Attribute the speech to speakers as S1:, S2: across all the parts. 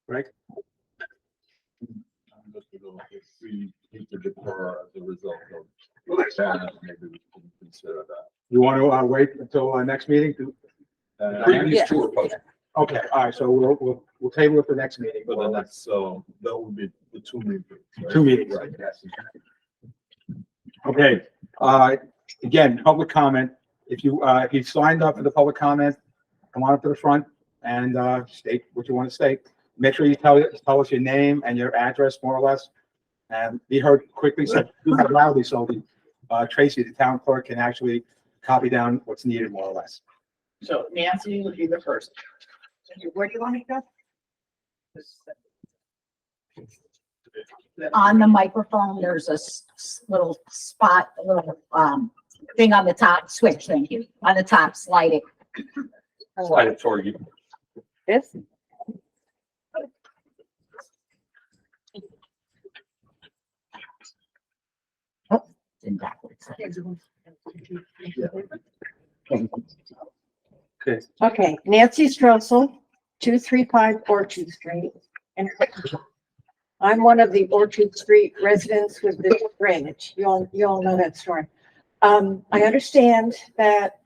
S1: Greg?
S2: If we need to defer as a result of that, maybe we can consider that.
S1: You want to wait until next meeting?
S3: Yeah.
S2: Two are posted,
S1: Okay, all right, so we'll table it for next meeting.
S2: but then that's, so that would be the two meetings. Right?
S1: 2 meetings.
S2: Right, yes.
S1: Okay, again, public comment. If you signed up for the public comment, come on up to the front and state what you want to state. Make sure you tell us your name and your address, more or less, and be heard quickly, so loudly, so the Tracy, the town clerk, can actually copy down what's needed, more or less.
S3: So Nancy will be the first. Where do you want me to go?
S4: On the microphone, there's a little spot, a little thing on the top, switch, thank you, on the top, slide it.
S2: Slide it toward you.
S4: This? Oh, it's in backwards.
S1: Okay.
S5: Okay, Nancy Stroessel, 235 Orchard Street. And I'm one of the Orchard Street residents with the drainage. You all know that story. I understand that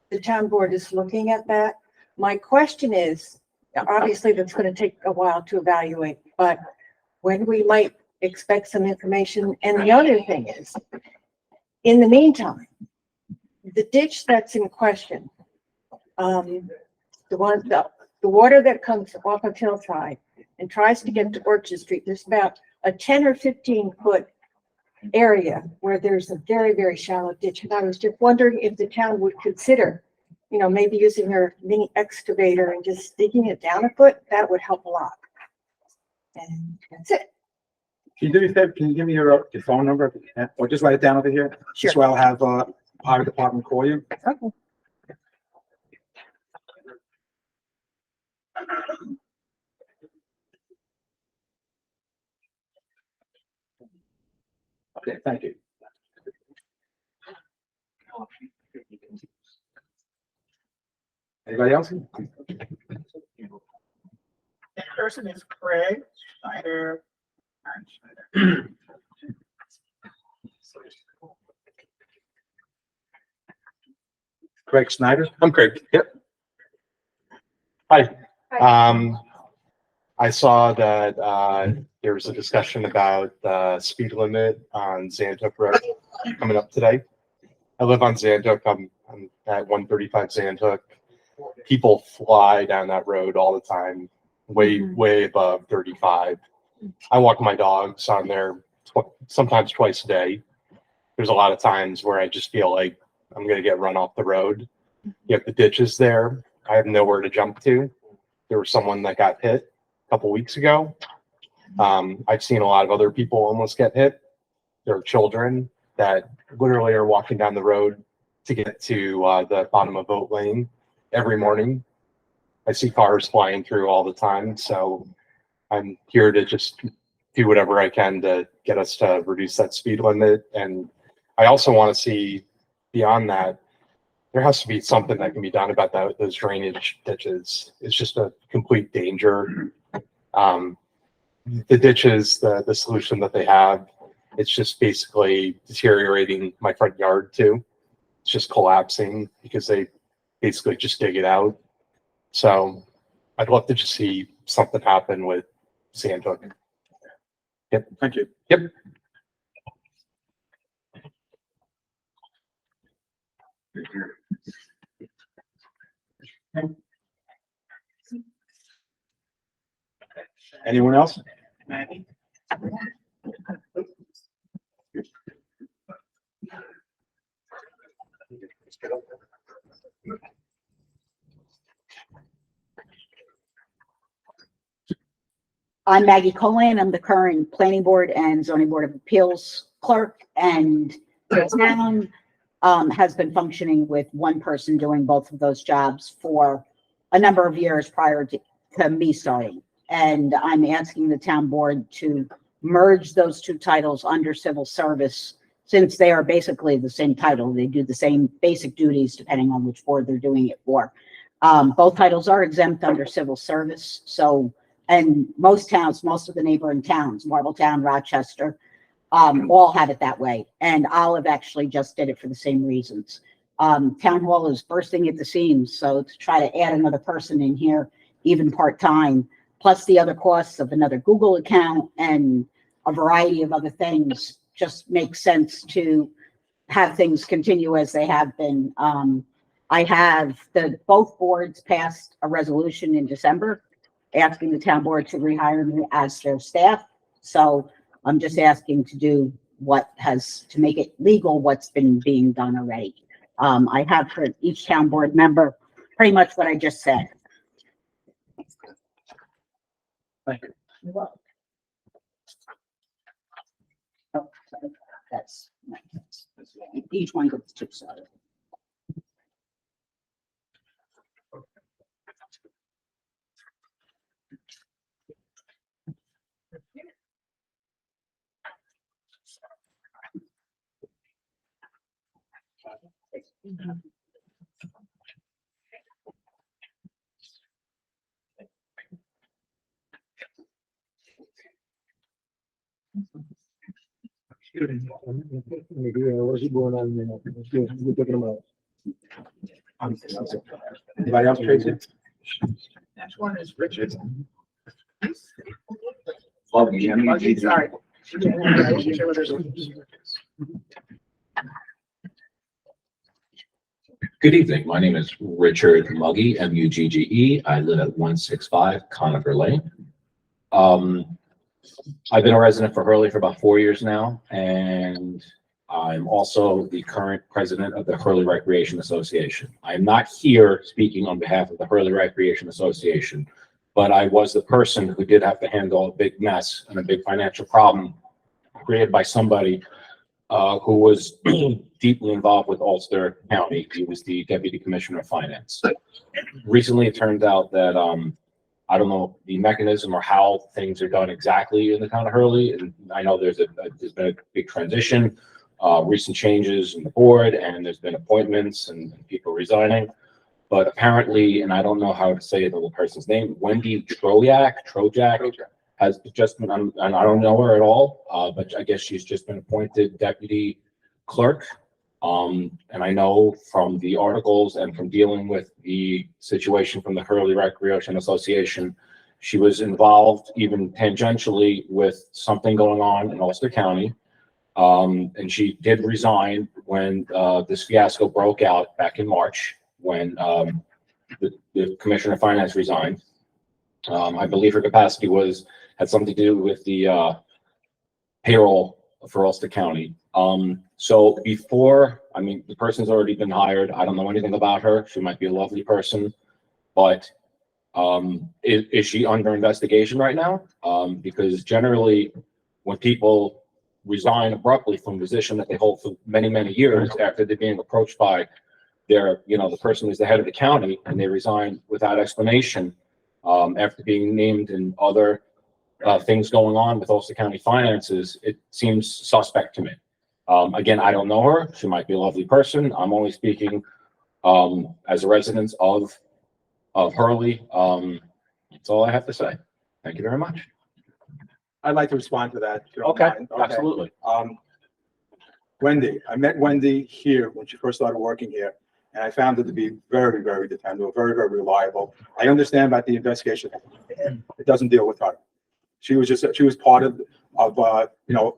S5: the town board is looking at that. My question is, obviously that's going to take a while to evaluate, but when we might expect some information. And the other thing is, in the meantime, the ditch that's in question, the water that comes off of Hillside and tries to get to Orchard Street, there's about a 10 or 15 foot area where there's a very, very shallow ditch. And I was just wondering if the town would consider, you know, maybe using their mini excavator and just digging it down a foot. That would help a lot. And that's it.
S1: Can you do me a favor? Can you give me your phone number, or just write it down over here?
S5: Sure.
S1: So I'll have highway department call you.
S5: Okay.
S1: Okay, thank you. Anybody else?
S3: The person is Craig Schneider.
S1: Craig Snyder?
S6: I'm Craig. Yep. Hi. I saw that there was a discussion about the speed limit on Zantuck Road coming up today. I live on Zantuck. I'm at 135 Zantuck. People fly down that road all the time, way above 35. I walk my dogs on there sometimes twice a day. There's a lot of times where I just feel like I'm going to get run off the road. You have the ditches there. I have nowhere to jump to. There was someone that got hit a couple weeks ago. I've seen a lot of other people almost get hit. There are children that literally are walking down the road to get to the bottom of Boat Lane every morning. I see cars flying through all the time. So I'm here to just do whatever I can to get us to reduce that speed limit. And I also want to see beyond that, there has to be something that can be done about those drainage ditches. It's just a complete danger. The ditches, the solution that they have, it's just basically deteriorating my front yard too. It's just collapsing because they basically just dig it out. So I'd love to just see something happen with Zantuck. Yep.
S1: Thank you.
S6: Yep.
S1: Anyone else?
S3: Maggie.
S4: I'm Maggie Colan. I'm the current Planning Board and Zoning Board of Appeals clerk, and the town has been functioning with one person doing both of those jobs for a number of years prior to me starting. And I'm asking the town board to merge those two titles under civil service, since they are basically the same title. They do the same basic duties depending on which board they're doing it for. Both titles are exempt under civil service, so and most towns, most of the neighboring towns, Marbletown, Rochester, all have it that way. And Olive actually just did it for the same reasons. Town hall is bursting at the seams, so to try to add another person in here, even part-time, plus the other costs of another Google account and a variety of other things, just makes sense to have things continue as they have been. I have both boards passed a resolution in December asking the town board to rehire me as their staff. So I'm just asking to do to make it legal, what's been being done already. I have for each town board member pretty much what I just said.
S1: Thank you.
S4: You're welcome. Oh, sorry. That's each one gets two, sorry.
S1: Anybody else, Tracy?
S3: Next one is Richard.
S2: Muggy,
S3: Sorry.
S7: Good evening. My name is Richard Muggy, M-U-G-G-E. I live at 165 Conifer Lane. I've been a resident for Hurley for about 4 years now, and I'm also the current president of the Hurley Recreation Association. I am not here speaking on behalf of the Hurley Recreation Association, but I was the person who did have to handle a big mess and a big financial problem created by somebody who was deeply involved with Ulster County. He was the Deputy Commissioner of Finance. Recently, it turned out that I don't know the mechanism or how things are done exactly in the town of Hurley, and I know there's been a big transition, recent changes in the board, and there's been appointments and people resigning. But apparently, and I don't know how to say the person's name, Wendy Trojak has just been, and I don't know her at all, but I guess she's just been appointed deputy clerk. And I know from the articles and from dealing with the situation from the Hurley Recreation Association, she was involved even tangentially with something going on in Ulster County. And she did resign when this fiasco broke out back in March, when the Commissioner of Finance resigned. I believe her capacity had something to do with the payroll for Ulster County. So before, I mean, the person's already been hired. I don't know anything about her. She might be a lovely person, but is she under investigation right now? Because generally, when people resign abruptly from a position that they hold for many, many years after they're being approached by the person who's the head of the county, and they resign without explanation after being named in other things going on with Ulster County finances, it seems suspect to me. Again, I don't know her. She might be a lovely person. I'm only speaking as a resident of Hurley. That's all I have to say. Thank you very much.
S1: I'd like to respond to that. if you don't
S7: Okay,
S1: mind.
S7: absolutely.
S1: Wendy, I met Wendy here when she first started working here, and I found her to be very, very dependable, very, very reliable. I understand about the investigation. It doesn't deal with her. She was part of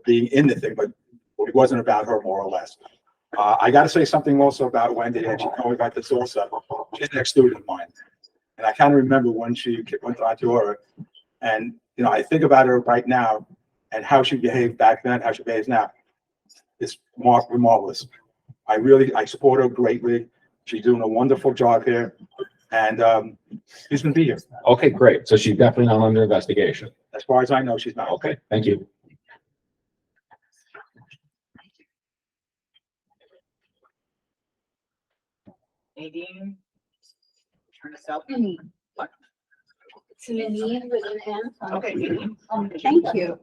S1: being in the thing, but it wasn't about her, more or less. I got to say something also about Wendy, and she told me about this also. She's an ex-student of mine, and I kind of remember when she went on tour, and I think about her right now and how she behaved back then, how she behaves now. It's marvelous. I support her greatly. She's doing a wonderful job here, and she's gonna be here.
S7: Okay, great. So she's definitely not under investigation.
S1: As far as I know, she's not.
S7: Okay, thank you.
S3: Nadine. Turn us out.
S8: It's Nadine with an N.
S3: Okay, Nadine.
S4: Thank you.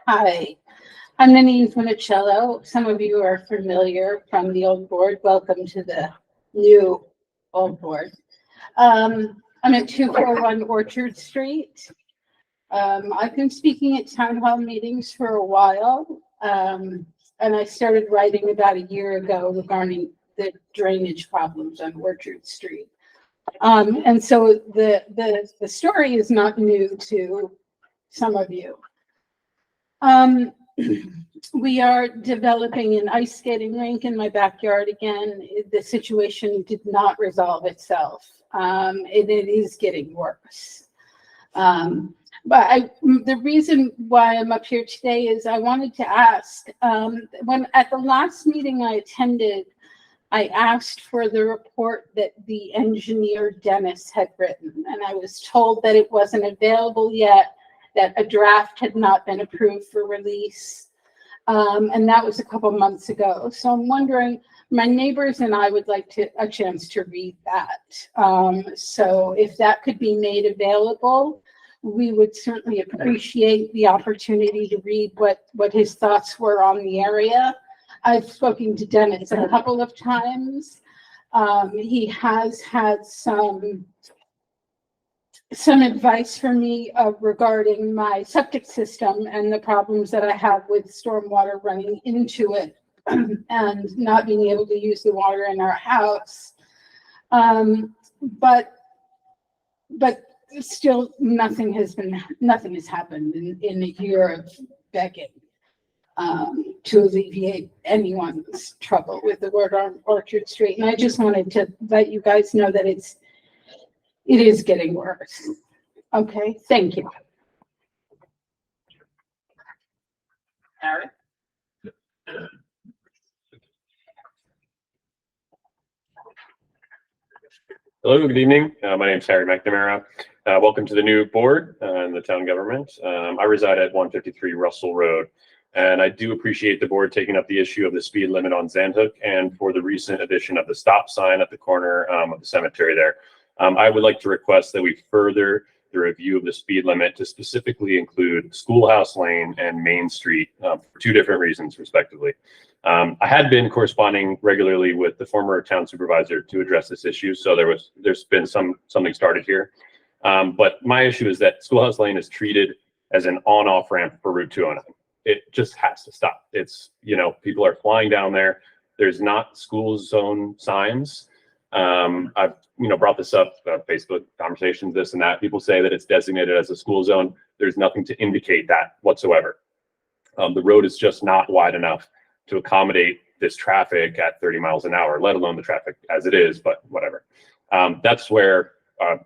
S8: Hi,
S9: I'm Nanine Funicello. Some of you are familiar from the old board. Welcome to the new old board. I'm at 241 Orchard Street. I've been speaking at town hall meetings for a while. And I started writing about a year ago regarding the drainage problems on Orchard Street. And so the story is not new to some of you. We are developing an ice skating rink in my backyard again. The situation did not resolve itself. It is getting worse. But the reason why I'm up here today is I wanted to ask, when at the last meeting I attended, I asked for the report that the engineer Dennis had written, and I was told that it wasn't available yet, that a draft had not been approved for release. And that was a couple months ago. So I'm wondering, my neighbors and I would like a chance to read that. So if that could be made available, we would certainly appreciate the opportunity to read what his thoughts were on the area. I've spoken to Dennis a couple of times. He has had some advice for me regarding my septic system and the problems that I have with stormwater running into it and not being able to use the water in our house. But still nothing has happened in a year of begging to alleviate anyone's trouble with the word on Orchard Street. And I just wanted to let you guys know that it is getting worse. Okay, thank you.
S3: Harry?
S10: Hello, good evening. My name is Harry McNamara. Welcome to the new board and the town government. I reside at 153 Russell Road, and I do appreciate the board taking up the issue of the speed limit on Zandhook and for the recent addition of the stop sign at the corner of the cemetery there. I would like to request that we further the review of the speed limit to specifically include Schoolhouse Lane and Main Street for two different reasons, respectively. I had been corresponding regularly with the former town supervisor to address this issue, so there's been something started here. But my issue is that Schoolhouse Lane is treated as an on-off ramp for Route 209. It just has to stop. It's, people are flying down there. There's not school zone signs. I've, brought this up, Facebook conversations, this and that. People say that it's designated as a school zone. There's nothing to indicate that whatsoever. The road is just not wide enough to accommodate this traffic at 30 miles an hour, let alone the traffic as it is, but whatever. That's where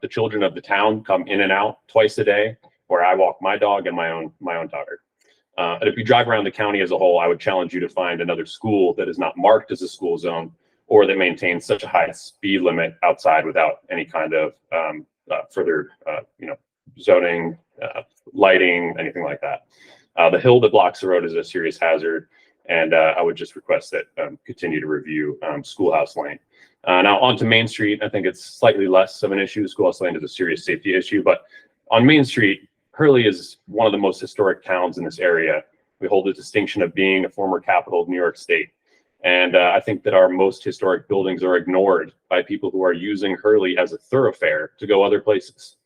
S10: the children of the town come in and out twice a day, where I walk my dog and my own daughter. And if you drive around the county as a whole, I would challenge you to find another school that is not marked as a school zone or that maintains such a high speed limit outside without any kind of further, zoning, lighting, anything like that. The hill that blocks the road is a serious hazard, and I would just request that continue to review Schoolhouse Lane. Now on to Main Street, I think it's slightly less of an issue. Schoolhouse Lane is a serious safety issue, but on Main Street, Hurley is one of the most historic towns in this area. We hold the distinction of being a former capital of New York State. And I think that our most historic buildings are ignored by people who are using Hurley as a thoroughfare to go other places.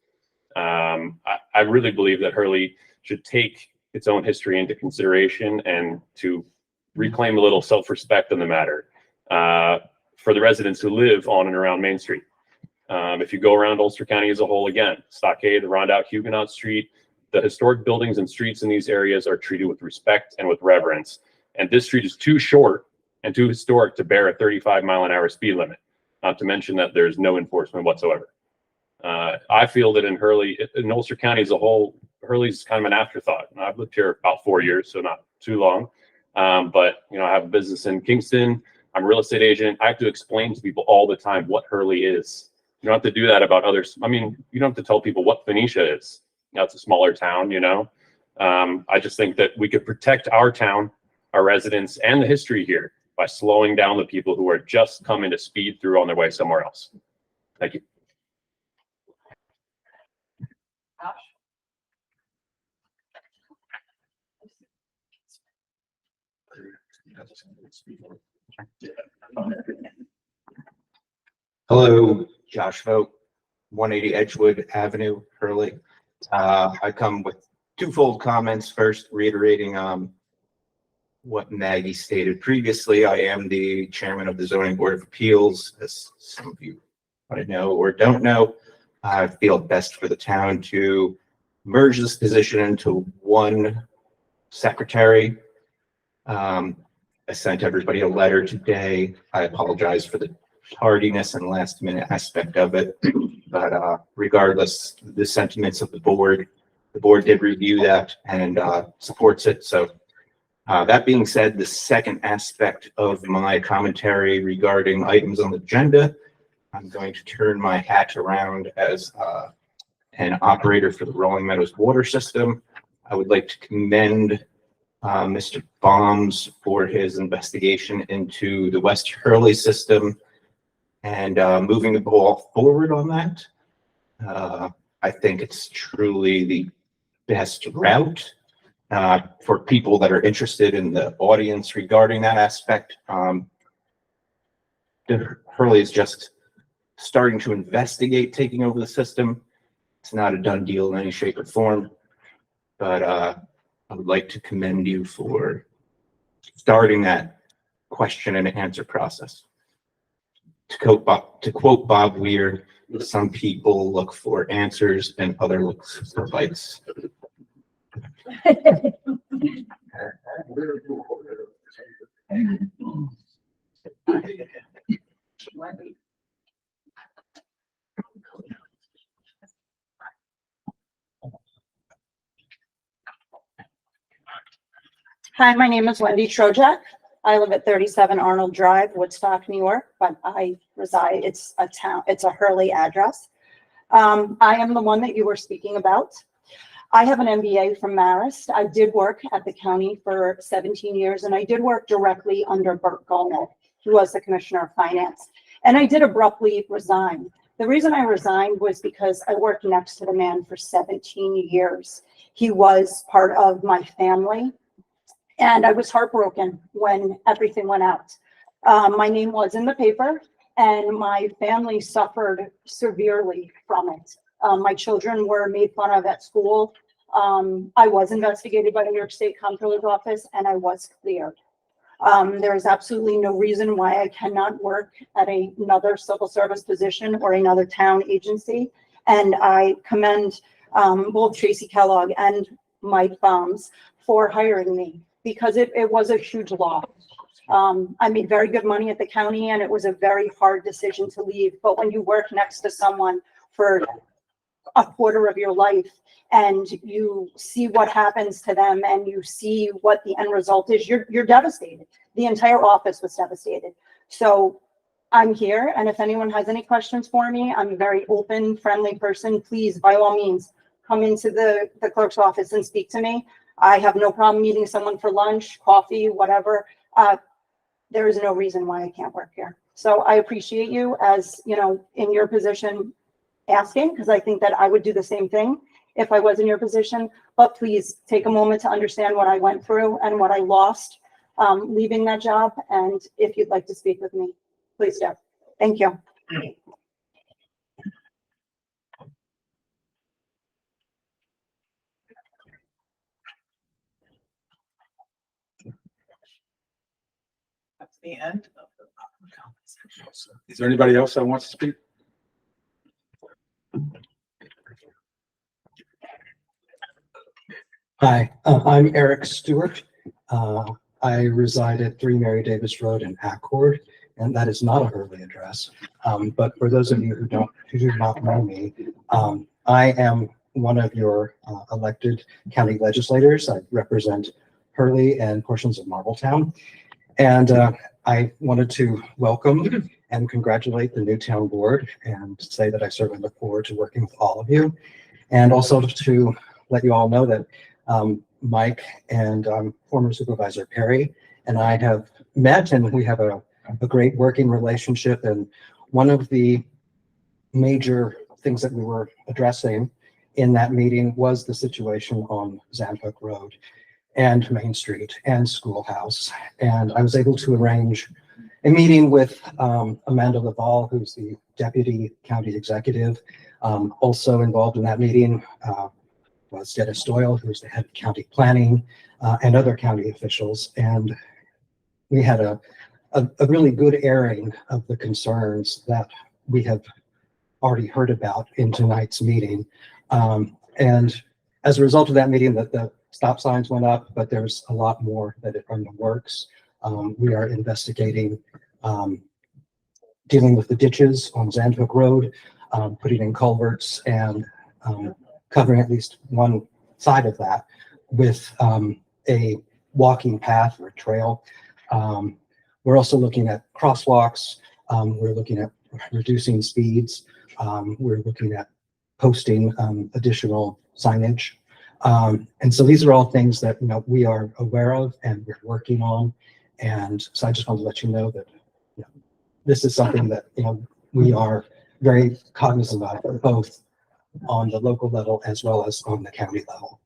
S10: I really believe that Hurley should take its own history into consideration and to reclaim a little self-respect in the matter for the residents who live on and around Main Street. If you go around Ulster County as a whole, again, Stockade, the Rondout, Huguenot Street, the historic buildings and streets in these areas are treated with respect and with reverence. And this street is too short and too historic to bear a 35-mile-an-hour speed limit, not to mention that there's no enforcement whatsoever. I feel that in Hurley, in Ulster County as a whole, Hurley's kind of an afterthought. And I've lived here about 4 years, so not too long. But, I have a business in Kingston. I'm a real estate agent. I have to explain to people all the time what Hurley is. You don't have to do that about others. I mean, you don't have to tell people what Phoenicia is. It's a smaller town, I just think that we could protect our town, our residents, and the history here by slowing down the people who are just coming to speed through on their way somewhere else. Thank you.
S11: Hello, Josh Vogt, 180 Edgewood Avenue, Hurley. I come with twofold comments. First, reiterating what Maggie stated previously. I am the chairman of the Zoning Board of Appeals, as some of you might know or don't know. I feel best for the town to merge this position into one secretary. I sent everybody a letter today. I apologize for the tardiness and last minute aspect of it, but regardless, the sentiments of the board did review that and supports it. So that being said, the second aspect of my commentary regarding items on the agenda, I'm going to turn my hat around as an operator for the Rolling Meadows water system. I would like to commend Mr. Bombs for his investigation into the West Hurley system and moving the ball forward on that. I think it's truly the best route for people that are interested in the audience regarding that aspect. Hurley is just starting to investigate taking over the system. It's not a done deal in any shape or form, but I would like to commend you for starting that question and answer process. To quote Bob Weir, some people look for answers and others look for bites.
S12: Hi, my name is Wendy Trojak. I live at 37 Arnold Drive, Woodstock, New York, but I reside, it's a Hurley address. I am the one that you were speaking about. I have an MBA from Marist. I did work at the county for 17 years, and I did work directly under Bert Gomel, who was the Commissioner of Finance. And I did abruptly resign. The reason I resigned was because I worked next to the man for 17 years. He was part of my family. And I was heartbroken when everything went out. My name was in the paper and my family suffered severely from it. My children were made fun of at school. I was investigated by the New York State Comptroller's Office and I was cleared. There is absolutely no reason why I cannot work at another civil service position or another town agency. And I commend both Tracy Kellogg and Mike Bombs for hiring me, because it was a huge loss. I made very good money at the county and it was a very hard decision to leave. But when you work next to someone for a quarter of your life and you see what happens to them and you see what the end result is, you're devastated. The entire office was devastated. So I'm here, and if anyone has any questions for me, I'm a very open, friendly person. Please, by all means, come into the clerk's office and speak to me. I have no problem meeting someone for lunch, coffee, whatever. There is no reason why I can't work here. So I appreciate you, as you know, in your position, asking, because I think that I would do the same thing if I was in your position. But please take a moment to understand what I went through and what I lost leaving that job. And if you'd like to speak with me, please do. Thank you.
S3: That's the end of the conversation.
S1: Is there anybody else that wants to speak?
S13: Hi, I'm Eric Stewart. I reside at 3 Mary Davis Road in Accord, and that is not a Hurley address. But for those of you who do not know me, I am one of your elected county legislators. I represent Hurley and portions of Marbletown. And I wanted to welcome and congratulate the new town board and say that I certainly look forward to working with all of you. And also to let you all know that Mike and former Supervisor Perry and I have met, and we have a great working relationship. And one of the major things that we were addressing in that meeting was the situation on Zandhook Road. and Main Street and Schoolhouse. And I was able to arrange a meeting with Amanda Laval, who's the Deputy County Executive. Also involved in that meeting was Dennis Doyle, who's the head of county planning, and other county officials. And we had a really good airing of the concerns that we have already heard about in tonight's meeting. And as a result of that meeting, the stop signs went up, but there's a lot more that are in the works. We are investigating dealing with the ditches on Zandhook Road, putting in culverts and covering at least one side of that with a walking path or trail. We're also looking at crosswalks. We're looking at reducing speeds. We're looking at posting additional signage. And so these are all things that we are aware of and we're working on. And so I just wanted to let you know that this is something that we are very cognizant of, both on the local level as well as on the county level.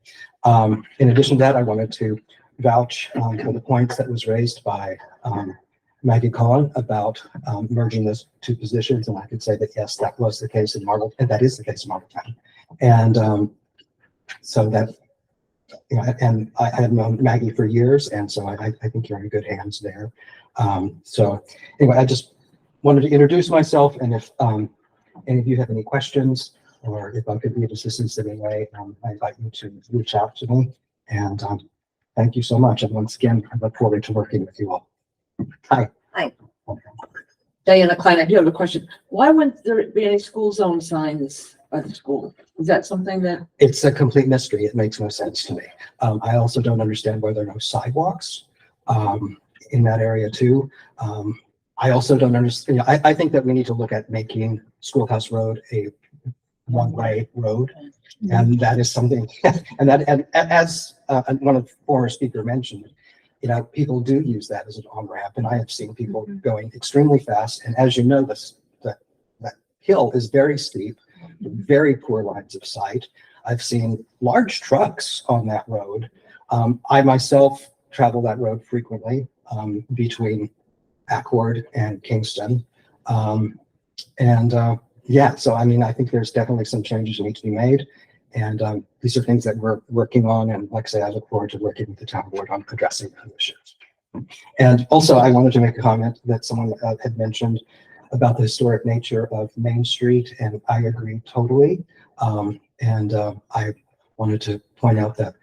S13: In addition to that, I wanted to vouch for the points that was raised by Maggie Cohen about merging those two positions, and I could say that yes, that was the case in Marble, and that is the case in Marbletown. And so that, and I have known Maggie for years, and so I think you're in good hands there. So anyway, I just wanted to introduce myself, and if any of you have any questions, or if I could be of assistance in any way, I invite you to reach out to me. And thank you so much. And once again, I look forward to working with you all. Hi.
S14: Hi. Diana Klein, I do have a question. Why wouldn't there be any school zone signs by the school? Is that something that?
S13: It's a complete mystery. It makes no sense to me. I also don't understand why there are no sidewalks in that area too. I also don't understand. I think that we need to look at making Schoolhouse Road a one-way road, and that is something. and as one of the former speaker mentioned, people do use that as an on-ramp, and I have seen people going extremely fast. And as you know, that hill is very steep, very poor lines of sight. I've seen large trucks on that road. I myself travel that road frequently between Accord and Kingston. Yeah, so I mean, I think there's definitely some changes that need to be made. And these are things that we're working on. And like I say, I look forward to working with the town board on addressing those issues. And also, I wanted to make a comment that someone had mentioned about the historic nature of Main Street, and I agree totally. I wanted to point out that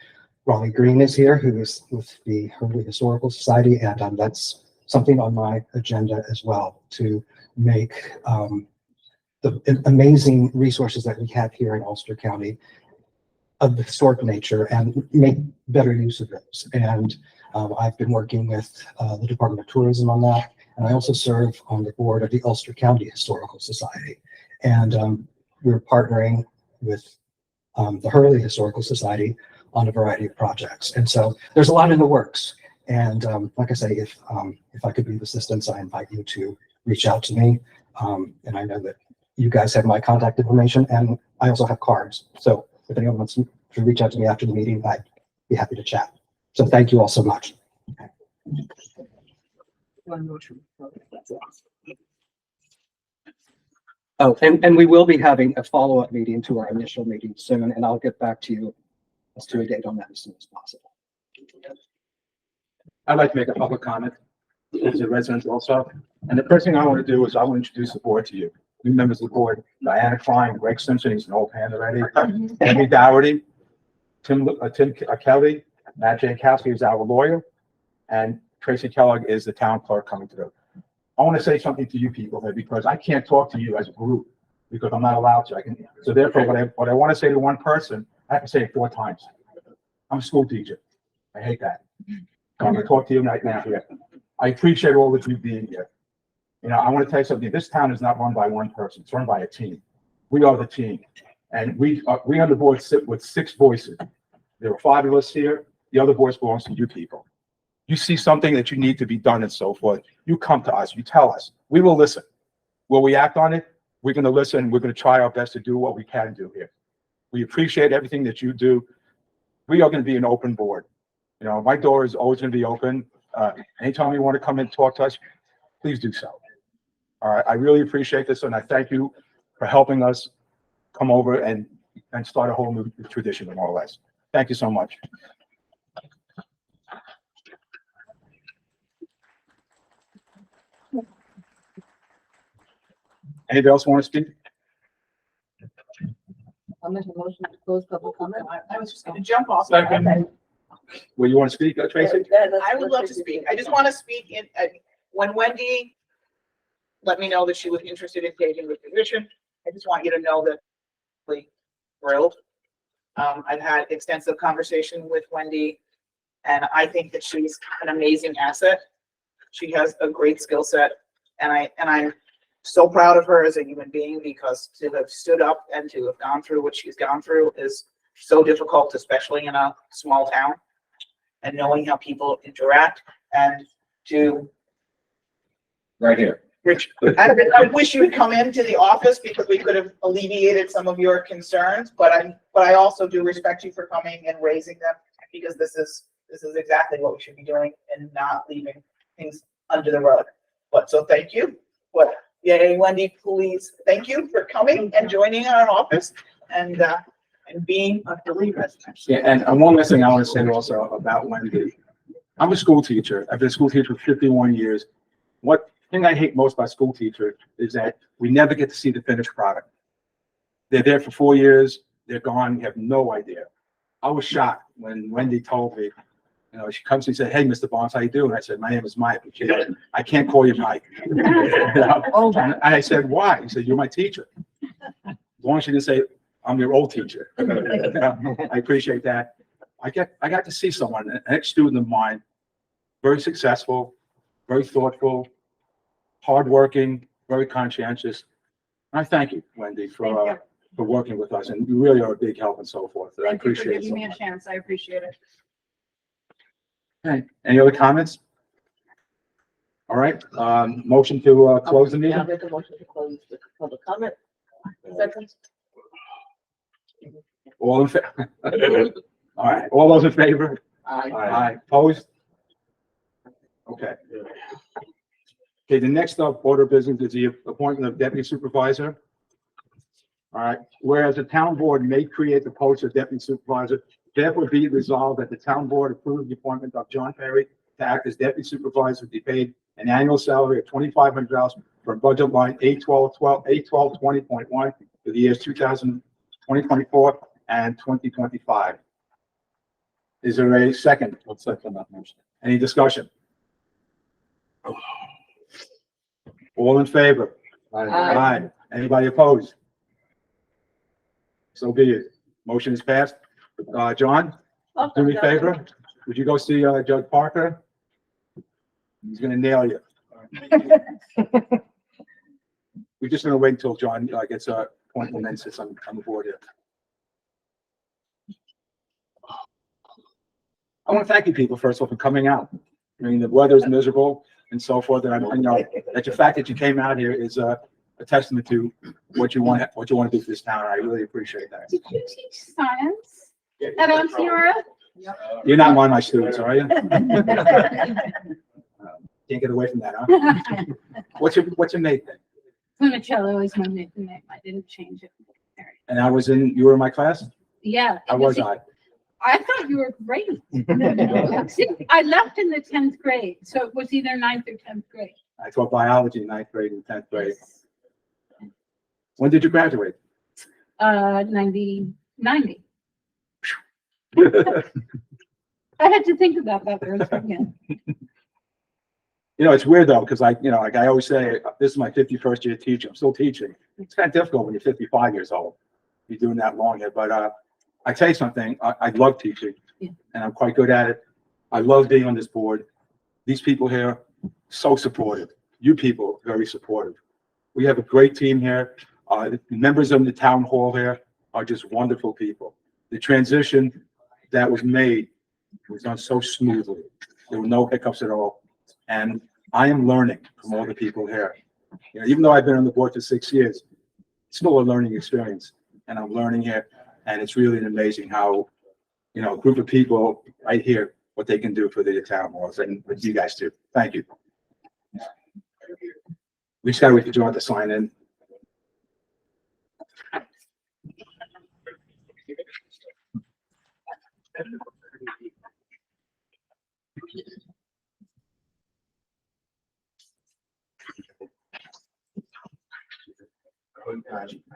S13: Raleigh Green is here, who is with the Hurley Historical Society, and that's something on my agenda as well, to make the amazing resources that we have here in Ulster County of the historic nature and make better use of those. And I've been working with the Department of Tourism on that. And I also serve on the board of the Ulster County Historical Society. And we're partnering with the Hurley Historical Society on a variety of projects. And so there's a lot in the works. And like I say, if I could be of assistance, I invite you to reach out to me. And I know that you guys have my contact information, and I also have cards. So if anyone wants to reach out to me after the meeting, I'd be happy to chat. So thank you all so much. Oh, and we will be having a follow-up meeting to our initial meeting soon, and I'll get back to you as to a date on that as soon as possible.
S1: I'd like to make a public comment as a resident also. And the first thing I want to do is I want to introduce the board to you. New members of the board: Diana Klein, Greg Simpson, he's an old hand already. Amy Dougherty, Tim Kelly, Matt Jankowski is our lawyer, and Tracy Kellogg is the town clerk coming through. I want to say something to you people here because I can't talk to you as a group because I'm not allowed to. So therefore, what I want to say to one person, I have to say it 4 times. I'm a school teacher. I hate that. I'm going to talk to you right now here. I appreciate all that you being here. I want to tell you something. This town is not run by one person. It's run by a team. We are the team. And we on the board sit with 6 voices. There are 5 of us here. The other voice belongs to you people. You see something that you need to be done and so forth. You come to us. You tell us. We will listen. Will we act on it? We're going to listen. We're going to try our best to do what we can do here. We appreciate everything that you do. We are going to be an open board. You know, my door is always going to be open. Anytime you want to come and talk to us, please do so. All right, I really appreciate this, and I thank you for helping us come over and start a whole new tradition, more or less. Thank you so much. Anybody else want to speak?
S14: I'll make a motion to close public comment.
S3: I was just gonna jump off.
S1: Second. Well, you want to speak, Tracy?
S3: I would love to speak. I just want to speak in, when Wendy let me know that she was interested in taking the position, I just want you to know that I'm really thrilled. I've had extensive conversation with Wendy, and I think that she's an amazing asset. She has a great skill set, and I'm so proud of her as a human being, because to have stood up and to have gone through what she's gone through is so difficult, especially in a small town, and knowing how people interact, and to
S7: Right here.
S3: Rich, I wish you would come into the office because we could have alleviated some of your concerns, but I also do respect you for coming and raising them, because this is exactly what we should be doing and not leaving things under the rug. But so thank you. But yay, Wendy, please, thank you for coming and joining our office and being a Hurley resident.
S1: Yeah, and one last thing I want to say also about Wendy. I'm a school teacher. I've been a school teacher for 51 years. What thing I hate most about school teachers is that we never get to see the finished product. They're there for 4 years, they're gone, you have no idea. I was shocked when Wendy told me, you know, she comes and said, "Hey, Mr. Barnes, how you doing?" I said, "My name is Mike." She said, "I can't call you Mike." You know? And I said, "Why?" He said, "You're my teacher." As long as she didn't say, "I'm your old teacher." I appreciate that. I got to see someone, an ex-student of mine, very successful, very thoughtful, hardworking, very conscientious. And I thank you, Wendy, for working with us, and you really are a big help and so forth. I
S3: Thank you for
S1: appreciate it.
S3: giving me a chance. I appreciate it.
S1: Okay, any other comments? All right, motion to close the
S14: I'll
S1: meeting?
S14: make a motion to close the public comment. Second.
S1: All in favor? All right, all those in favor?
S14: Aye.
S1: Aye, opposed? Okay. Okay, the next up order of business is the appointment of deputy supervisor. All right, whereas the town board may create the post of deputy supervisor, therefore be it resolved that the town board approves the appointment of John Perry to act as deputy supervisor to be paid an annual salary of $2,500 for budget line 81220.1 for the years 2024 and 2025. Is there a second?
S6: Let's second that motion.
S1: Any discussion? All in favor? Aye. Anybody opposed? So be it. Motion is passed. John, do me a favor. Would you go see Judge Parker? He's gonna nail you. We're just gonna wait until John gets a point and then sits on the board here. I want to thank you people, first of all, for coming out. I mean, the weather's miserable and so forth, and I know that the fact that you came out here is a testament to what you want to do for this town. I really appreciate that.
S9: Did you teach science at Ontiora?
S1: You're not one of my students, are you? Can't get away from that, huh? What's your name then?
S9: Funicello is my nickname. I didn't change it.
S1: And you were in my class?
S9: Yeah.
S1: How was I?
S9: I thought you were great. See, I left in the 10th grade, so it was either 9th or 10th grade.
S1: I taught biology in 9th grade and 10th grade. When did you graduate?
S9: 90. I had to think about that for a second.
S1: You know, it's weird though, because like I always say, this is my 51st year teaching. I'm still teaching. It's kind of difficult when you're 55 years old. You're doing that long here, but I tell you something, I love teaching, and I'm quite good at it. I love being on this board. These people here, so supportive. You people, very supportive. We have a great team here. The members of the town hall here are just wonderful people. The transition that was made was done so smoothly. There were no hiccups at all. And I am learning from all the people here. You know, even though I've been on the board for 6 years, it's still a learning experience, and I'm learning here. And it's really amazing how, a group of people right here what they can do for the town halls and with you guys too. Thank you. We just gotta wait for John to sign in. I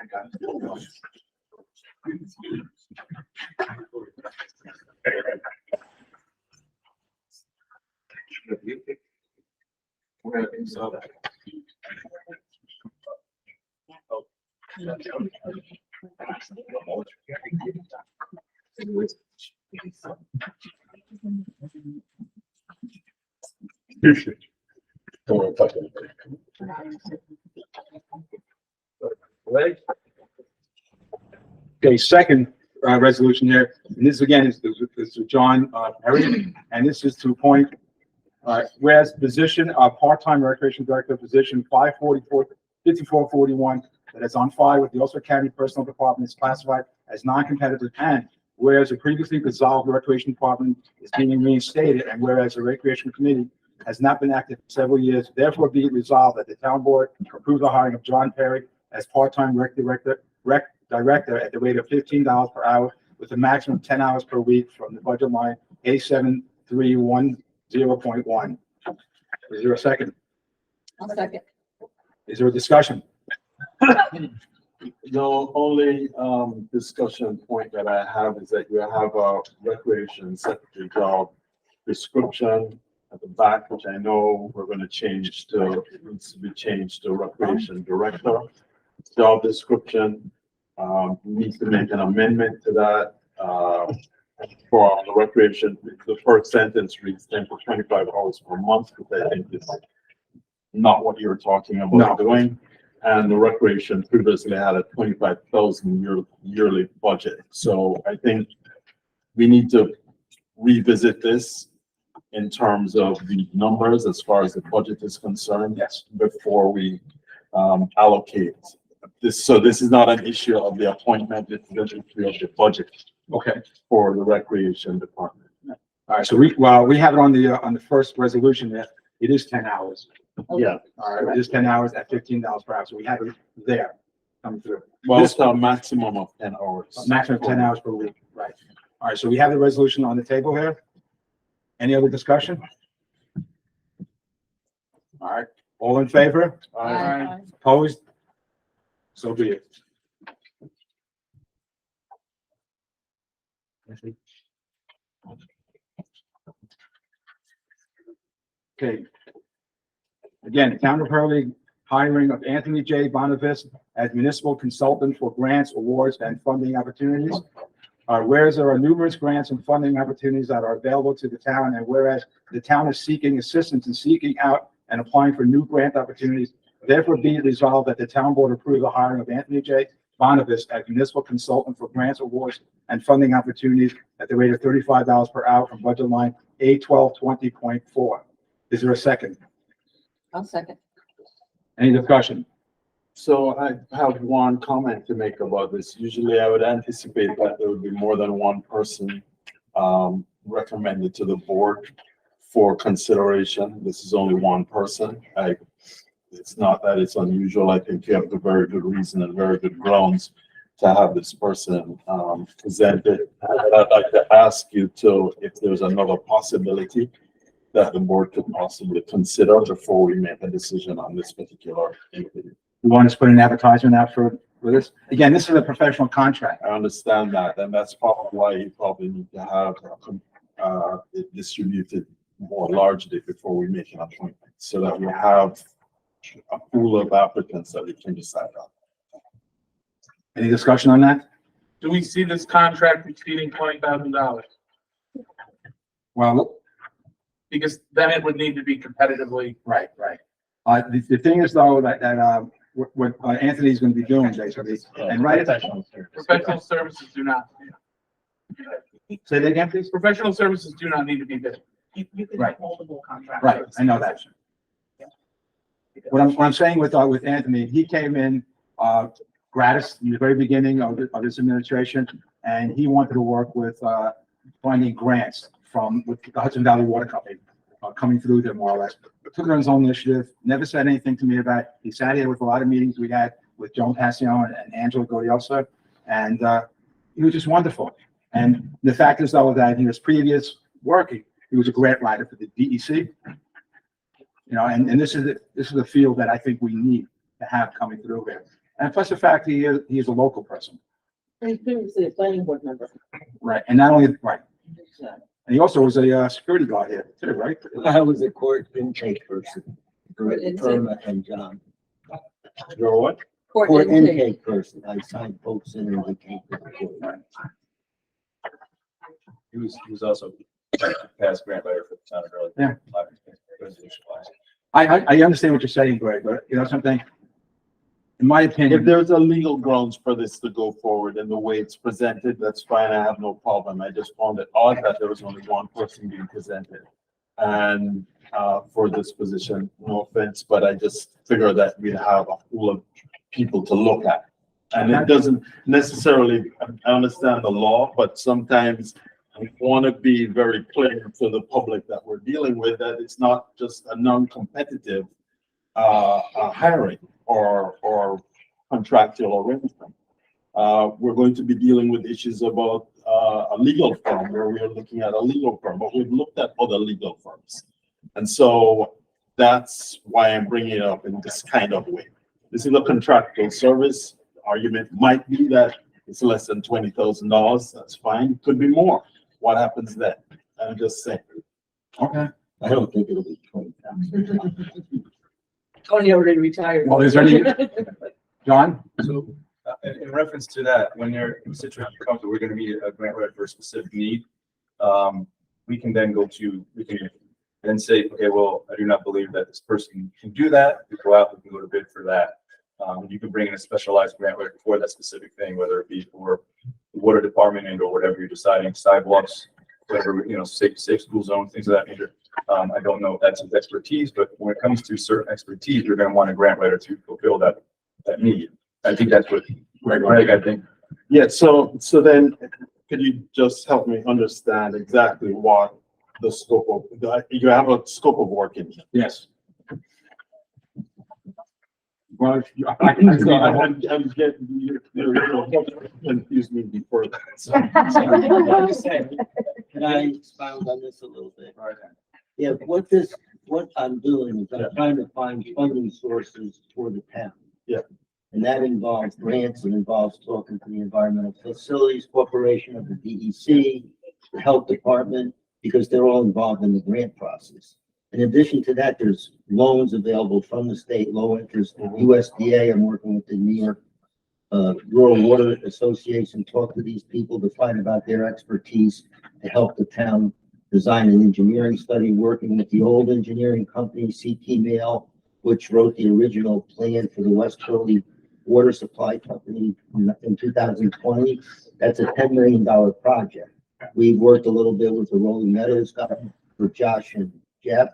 S1: got it. Okay, second resolution there, and this again is John Perry, and this is to appoint, whereas position, part-time recreation director position 5441 that is on file with the Ulster County Personnel Department is classified as non-competitive, and whereas the previously dissolved recreation department is being reinstated, and whereas the recreation committee has not been active for several years, therefore be it resolved that the town board approve the hiring of John Perry as part-time rec director at the rate of $15 per hour with a maximum of 10 hours per week from the budget line A7310.1. Is there a second?
S14: I'll second.
S1: Is there a discussion?
S2: The only discussion point that I have is that you have a recreation secretary job description at the back, which I know we're going to change to, it needs to be changed to recreation director job description. We need to make an amendment to that for the recreation. The first sentence reads 10 to 25 hours per month, which I think is not what you're talking about doing. And the recreation previously had a 25,000 yearly budget. So I think we need to revisit this in terms of the numbers as far as the budget is concerned.
S1: Yes.
S2: Before we allocate this. So this is not an issue of the appointment, it's an issue of the budget.
S1: Okay.
S2: For the recreation department.
S1: All right, so we have it on the first resolution that it is 10 hours.
S2: Yeah.
S1: All right, it is 10 hours at $15 per hour, so we have it there coming through.
S2: Well, it's a maximum of 10 hours.
S1: A maximum of 10 hours per week, right. All right, so we have the resolution on the table here. Any other discussion? All right, all in favor?
S14: Aye.
S1: Opposed? So be it. Okay. Again, Town of Hurley hiring of Anthony J. Bonavist as municipal consultant for grants, awards, and funding opportunities. Whereas there are numerous grants and funding opportunities that are available to the town, and whereas the town is seeking assistance in seeking out and applying for new grant opportunities, therefore be it resolved that the town board approve the hiring of Anthony J. Bonavist as municipal consultant for grants, awards, and funding opportunities at the rate of $35 per hour from budget line A1220.4. Is there a second?
S14: I'll second.
S1: Any discussion?
S2: So I have one comment to make about this. Usually I would anticipate that there would be more than one person recommended to the board for consideration. This is only one person. It's not that it's unusual. I think you have a very good reason and very good grounds to have this person presented. I'd like to ask you to, if there's another possibility that the board could possibly consider before we make a decision on this particular entity.
S1: You want us to put an advertisement out for this? Again, this is a professional contract.
S2: I understand that, and that's probably why you probably need to have it distributed more largely before we make an appointment, so that we have a pool of applicants that we can decide on.
S1: Any discussion on that?
S15: Do we see this contract exceeding $20,000?
S1: Well,
S15: Because then it would need to be competitively.
S1: right. The thing is though, that what Anthony's gonna be doing basically, and right,
S15: Professional services do not.
S1: say that again, please?
S15: Professional services do not need to be bid.
S3: You can
S1: Right.
S3: have multiple contracts.
S1: Right, I know that. What I'm saying with Anthony, he came in, gratis in the very beginning of this administration, and he wanted to work with, finding grants from with the Hudson Valley Water Company, coming through there more or less. Took it on his own initiative, never said anything to me about it. He sat here with a lot of meetings we had with Joan Passion and Angela Godiosa, and he was just wonderful. And the fact is though that in his previous work, he was a grant writer for the DEC. You know, and this is a field that I think we need to have coming through here. And plus the fact he is a local person.
S14: He's previously a planning board member.
S1: Right, and not only, right. And he also was a security guard here too, right?
S16: I was a court intake person.
S14: Court intake?
S16: Irma and John.
S2: You're what?
S16: Court intake person. I signed folks in and they came to the court.
S17: He was also past grant writer for the town of Hurley.
S1: Yeah.
S17: Resolution-wise.
S1: I understand what you're saying, Greg, but you know something? In my
S2: If
S1: opinion,
S2: there's a legal grounds for this to go forward and the way it's presented, that's fine. I have no problem. I just found it odd that there was only one person being presented. And for this position, no offense, but I just figure that we'd have a pool of people to look at. And it doesn't necessarily, I understand the law, but sometimes I want to be very clear to the public that we're dealing with, that it's not just a non-competitive hiring or contractual arrangement. We're going to be dealing with issues about a legal firm, where we are looking at a legal firm, but we've looked at other legal firms. And so that's why I'm bringing it up in this kind of way. This is a contractual service. Argument might be that it's less than $20,000. That's fine. Could be more. What happens then? I'm just saying.
S1: okay.
S16: I don't think it'll be 20,000.
S14: Tony already retired.
S1: Well, is there any, John?
S17: So in reference to that, when they're in a situation comes, we're going to need a grant writer for a specific need. We can then we can then say, okay, well, I do not believe that this person can do that. We go out, we can go to bid for that. You can bring in a specialized grant writer for that specific thing, whether it be for the water department and or whatever you're deciding, sidewalks, whatever, you know, safe school zone, things of that nature. I don't know if that's his expertise, but when it comes to certain expertise, you're going to want a grant writer to fulfill that need. I think that's what Greg, I think.
S2: Yeah, so then could you just help me understand exactly what the scope of, you have a scope of work in here?
S1: Yes. Well,
S2: I'm getting, you confused me before that. So.
S16: I'm just saying, can I expound on this a little bit? Yeah, what I'm doing is I'm trying to find funding sources for the town.
S2: Yeah.
S16: And that involves grants, it involves talking to the Environmental Facilities Corporation of the DEC, the Health Department, because they're all involved in the grant process. In addition to that, there's loans available from the state, low interest, USDA. I'm working with the New York Rural Water Association, talk to these people to find about their expertise to help the town design an engineering study, working with the old engineering company, CT Mail, which wrote the original plan for the West Hurley Water Supply Company in 2020. That's a $10 million project. We've worked a little bit with the Rolling Meadows guy, for Josh and Jeff,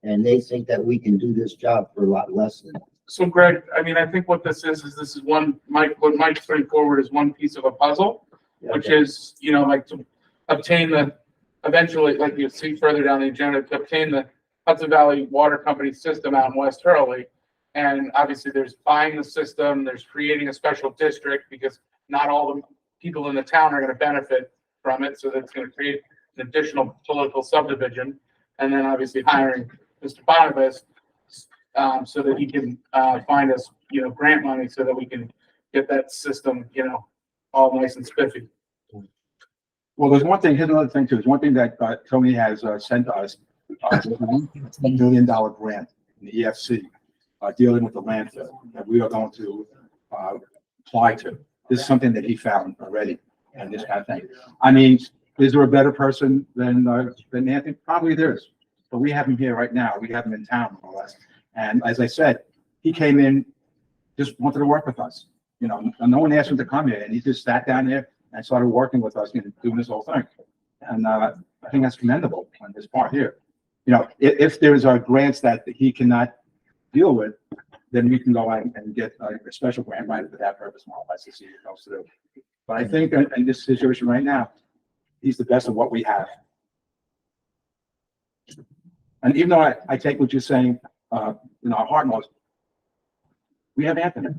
S16: and they think that we can do this job for a lot less than.
S15: So Greg, I mean, I think what this is this is one, what Mike's putting forward is one piece of a puzzle, which is, you know, like to obtain the, eventually, like you see further down the agenda, to obtain the Hudson Valley Water Company system out in West Hurley. And obviously there's buying the system, there's creating a special district, because not all the people in the town are going to benefit from it. So that's going to create an additional political subdivision. And then obviously hiring Mr. Barnabas so that he can find us, you know, grant money so that we can get that system, you know, all nice and spiffy.
S1: Well, there's one thing, here's another thing too. There's one thing that Tony has sent to us. $1 million grant in the EFC dealing with the landfill that we are going to apply to. This is something that he found already and this kind of thing. I mean, is there a better person than Anthony? Probably there is, but we have him here right now. We have him in town more or less. And as I said, he came in, just wanted to work with us. You know, no one asked him to come here, and he just sat down there and started working with us, you know, doing this whole thing. And I think that's commendable on this part here. You know, if there's grants that he cannot deal with, then we can go out and get a special grant writer for that purpose, more or less, to see what else to do. But I think in this situation right now, he's the best of what we have. And even though I take what you're saying, our heart knows, we have Anthony.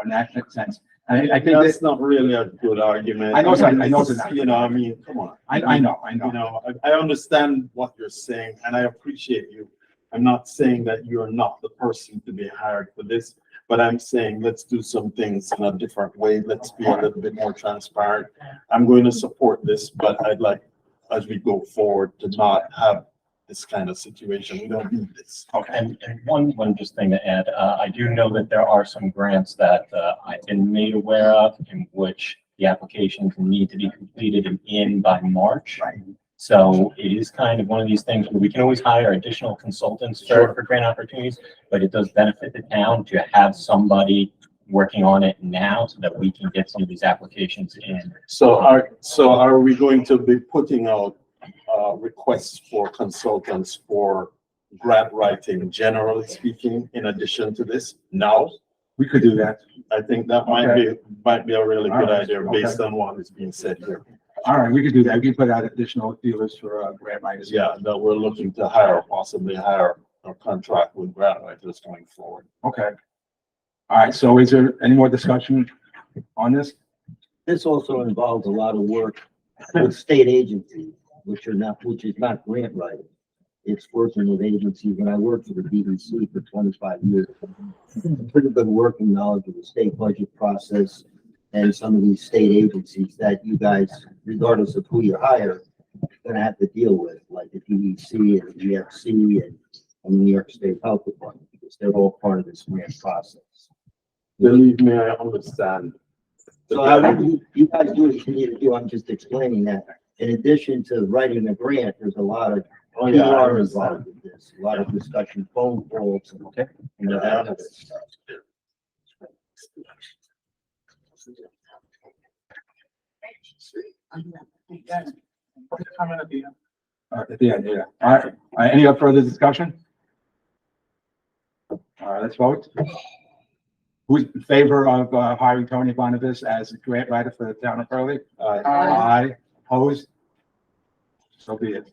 S1: In that sense. And I think
S2: That's not really a good argument.
S1: I know it's not- I know it's not.
S2: You know, I mean, come on.
S1: I know.
S2: You know, I understand what you're saying and I appreciate you. I'm not saying that you're not the person to be hired for this, but I'm saying let's do some things in a different way. Let's be a little bit more transparent. I'm going to support this, but I'd like, as we go forward, to not have this kind of situation. We don't need this.
S18: And one just thing to add, I do know that there are some grants that I've been made aware of in which the applications need to be completed and in by March. So it is kind of one of these things where we can always hire additional consultants for grant opportunities, but it does benefit the town to have somebody working on it now so that we can get some of these applications in.
S2: So are we going to be putting out requests for consultants for grant writing, generally speaking, in addition to this now?
S1: We could do that.
S2: I think that might be a really good idea based on what is being said here.
S1: All right, we could do that. We can put out additional dealers for grant writers.
S2: Yeah, that we're looking to hire, possibly hire or contract with grant writers going forward.
S1: Okay. All right, so is there any more discussion on this?
S16: This also involves a lot of work with state agencies, which is not grant writing. It's working with agencies. When I worked for the DEC for 25 years, pretty good working knowledge of the state budget process and some of these state agencies that you guys, regardless of who you hire, are gonna have to deal with, like the DEC and the GFC and the New York State Health Department, because they're all part of this grant process.
S2: Believe me, I understand.
S16: So you guys do what you need to do. I'm just explaining that. In addition to writing a grant, there's a lot of PR involved with this, a lot of discussion, phone calls, and that kind of stuff.
S15: Comment at the end.
S1: At the end, yeah. All right, any further discussion? All right, let's vote. Who's in favor of hiring Tony Bonavus as a grant writer for the town of Hurley? Aye. Opposed? So be it.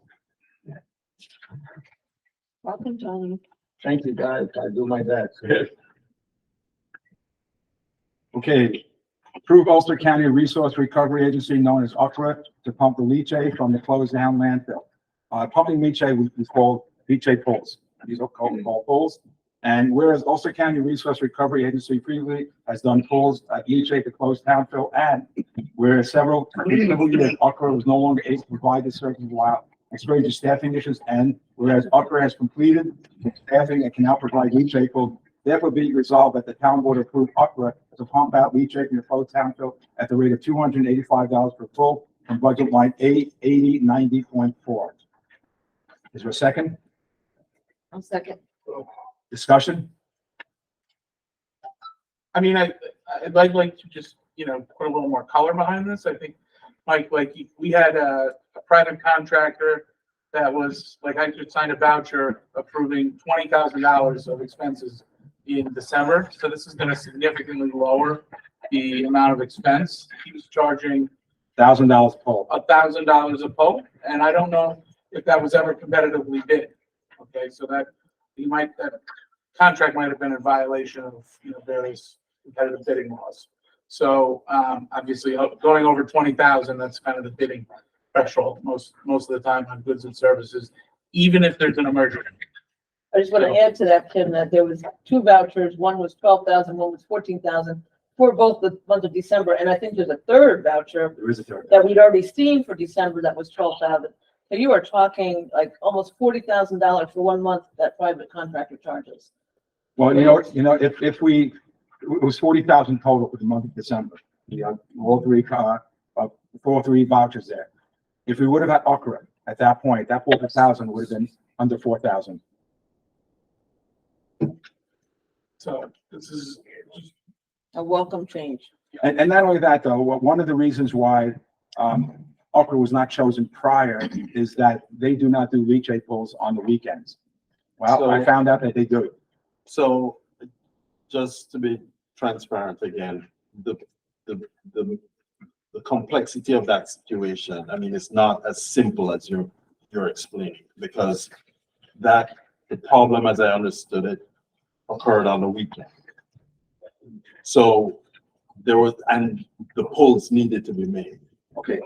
S14: Welcome, Tony.
S16: Thank you, guys. I do my best.
S1: Okay. Approve Ulster County Resource Recovery Agency, known as UCRA, to pump the leachate from the closed down landfill. Pumping leachate we call leachate pools. These are called pools. And whereas Ulster County Resource Recovery Agency previously has done pools at leachate to closed landfill, and where several years UCRA was no longer able to provide this service while experiencing staffing issues, and whereas UCRA has completed staffing and can now provide leachate pools, therefore be resolved that the town board approve UCRA to pump out leachate in the closed landfill at the rate of $285 per full from budget line 8090.4. Is there a second?
S14: I'll second.
S1: Discussion?
S15: I mean, I'd like to just, put a little more color behind this. I think, Mike, we had a private contractor that was, I could sign a voucher approving $20,000 of expenses in December. So this is gonna significantly lower the amount of expense. He was charging
S1: $1,000 a pole.
S15: $1,000 a pole, and I don't know if that was ever competitively bid. Okay, so that contract might have been in violation of, various competitive bidding laws. So, obviously, going over 20,000, that's kind of the bidding threshold most of the time on goods and services, even if there's an emergency.
S14: I just want to add to that, Tim, that there was two vouchers. One was 12,000, one was 14,000 for both the month of December. And I think there's a third voucher
S1: There is a third.
S14: that we'd already seen for December that was 12,000. So you are talking like almost $40,000 for 1 month that private contractor charges.
S1: Well, if it was 40,000 total for the month of December. All three vouchers there. If we would have had UCRA at that point, that 40,000 would have been under 4,000.
S15: So this is
S14: A welcome change.
S1: And not only that, though, one of the reasons why UCRA was not chosen prior is that they do not do leachate pools on the weekends. Well, I found out that they do.
S2: So just to be transparent again, the complexity of that situation, I mean, it's not as simple as you're you're explaining, because that, the problem, as I understood it, occurred on the weekend. So there was, and the polls needed to be made.
S1: Okay.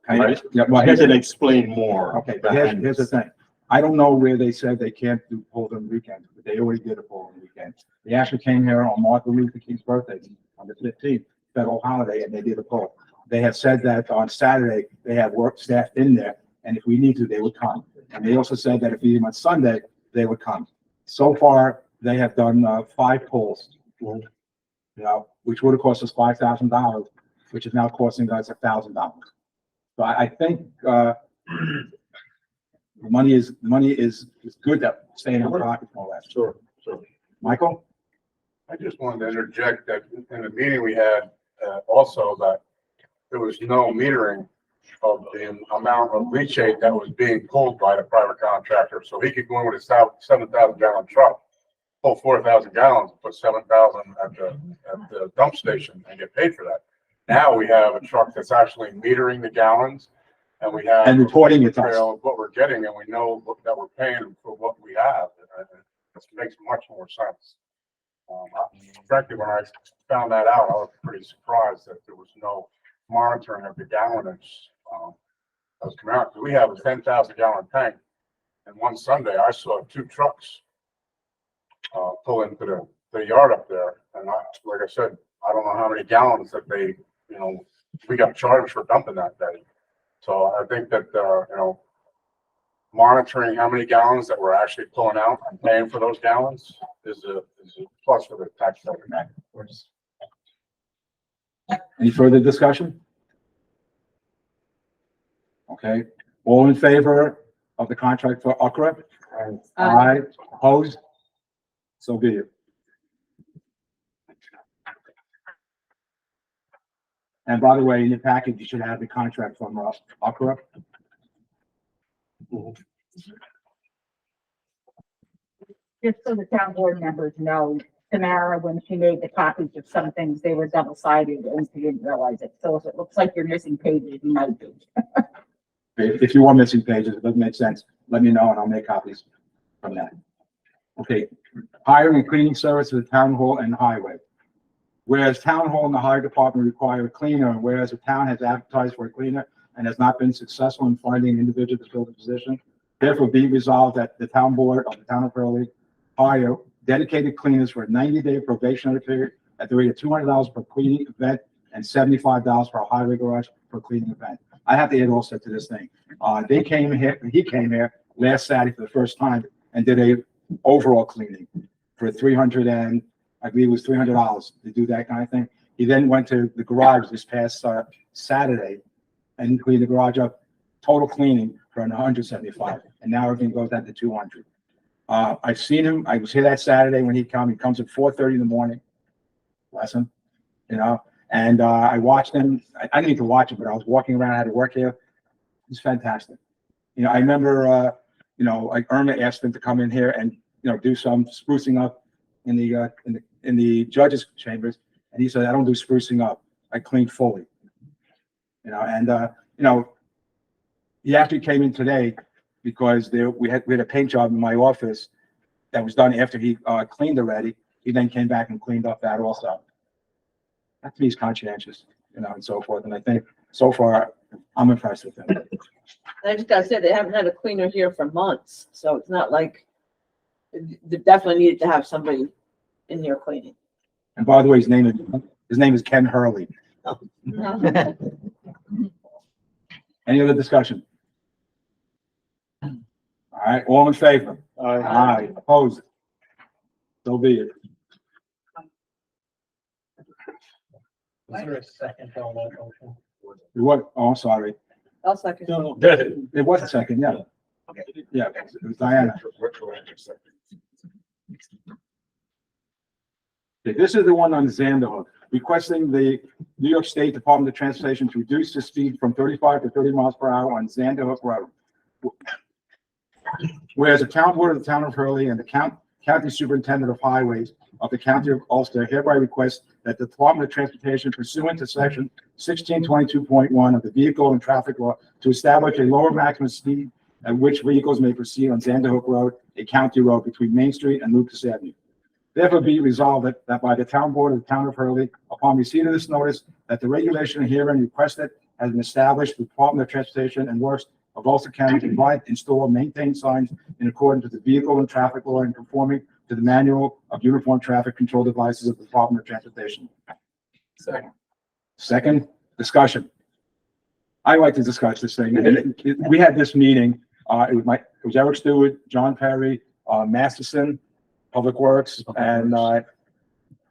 S2: Right?
S1: Yeah, well,
S2: You can explain more.
S1: Okay, but here's the thing. I don't know where they said they can't do polls on weekends, but they already did a poll on the weekend. They actually came here on Martin Luther King's birthday on the 15th, federal holiday, and they did a poll. They have said that on Saturday, they have work staff in there, and if we need to, they would come. And they also said that if we need them on Sunday, they would come. So far, they have done 5 polls, you know, which would have cost us $5,000, which is now costing us $1,000. So I think money is good that staying in our pockets and all that.
S2: Sure, sure.
S1: Michael?
S19: I just wanted to interject that in the meeting we had, also that there was no metering of the amount of leachate that was being pulled by the private contractor. So he could go in with a 7,000 gallon truck, pull 4,000 gallons, put 7,000 at the dump station and get paid for that. Now we have a truck that's actually metering the gallons, and we have
S1: And reporting it to us.
S19: trail of what we're getting, and we know that we're paying for what we have. And this makes much more sense. Frankly, when I found that out, I was pretty surprised that there was no monitoring of the gallonage that was coming out. We have a 10,000 gallon tank, and one Sunday I saw 2 trucks pull into the yard up there, and like I said, I don't know how many gallons that they, you know, we got charged for dumping that day. So I think that you know, monitoring how many gallons that we're actually pulling out and paying for those gallons is a plus for the taxpayer.
S1: Any further discussion? Okay, all in favor of the contract for Okra? Aye. Opposed? So be it. And by the way, in your package, you should have the contract from Okra.
S4: Just so the town board members know, Tamara, when she made the copies of some things, they were double-sided and she didn't realize it. So if it looks like you're missing pages, you might be.
S1: If you are missing pages, it doesn't make sense, let me know and I'll make copies from that. Okay, hiring and cleaning service at the town hall and highway. Whereas town hall and the highway department require a cleaner, and whereas the town has advertised for a cleaner and has not been successful in finding an individual to fill the position, therefore be resolved that the town board of the town of Hurley hire dedicated cleaners for a 90-day probationary period at the rate of $200 per cleaning event and $75 per highway garage per cleaning event. I have to add also to this thing. He came here last Saturday for the first time and did a overall cleaning for $300 to do that kind of thing. He then went to the garage this past Saturday and cleaned the garage up, total cleaning for $175, and now everything goes down to $200. I've seen him. I was here that Saturday when he comes at 4:30 in the morning. Bless him, you know. And I watched him. I didn't need to watch him, but I was walking around. I had to work here. He's fantastic. You know, I remember, you know, like Irma asked him to come in here and, you know, do some sprucing up in the judges' chambers, and he said, "I don't do sprucing up. I clean fully." You know, and you know, he actually came in today because we had a paint job in my office that was done after he cleaned already. He then came back and cleaned up that also. That to me is conscientious, you know, and so forth. And I think so far I'm impressed with him.
S14: I just gotta say, they haven't had a cleaner here for months, so it's not like they definitely needed to have somebody in here cleaning.
S1: And by the way, his name is Ken Hurley. Any other discussion? All right, all in favor? Aye. Opposed? So be it.
S18: Was there a second on that motion?
S1: What? Oh, I'm sorry.
S14: I'll second.
S1: It was a second, yeah. Yeah, it was Diana. Okay, this is the one on Zanderhook, requesting the New York State Department of Transportation to reduce the speed from 35 to 30 miles per hour on Zanderhook Road. Whereas the town board of the town of Hurley and the county superintendent of highways of the county of Ulster hereby request that the Department of Transportation pursuant to section 1622.1 of the Vehicle and Traffic Law to establish a lower maximum speed at which vehicles may proceed on Xanderhook Road, a county road between Main Street and Lucas Avenue. Therefore be resolved that by the town board of the town of Hurley, upon receipt of this notice, that the regulation herein requested has been established, the Department of Transportation and Works of Ulster County to provide, install, maintain signs in accordance with the vehicle and traffic law and conforming to the manual of uniform traffic control devices of the Department of Transportation. Second, discussion. I like to discuss this thing. We had this meeting, it was Eric Stewart, John Perry, Masterson, Public Works, and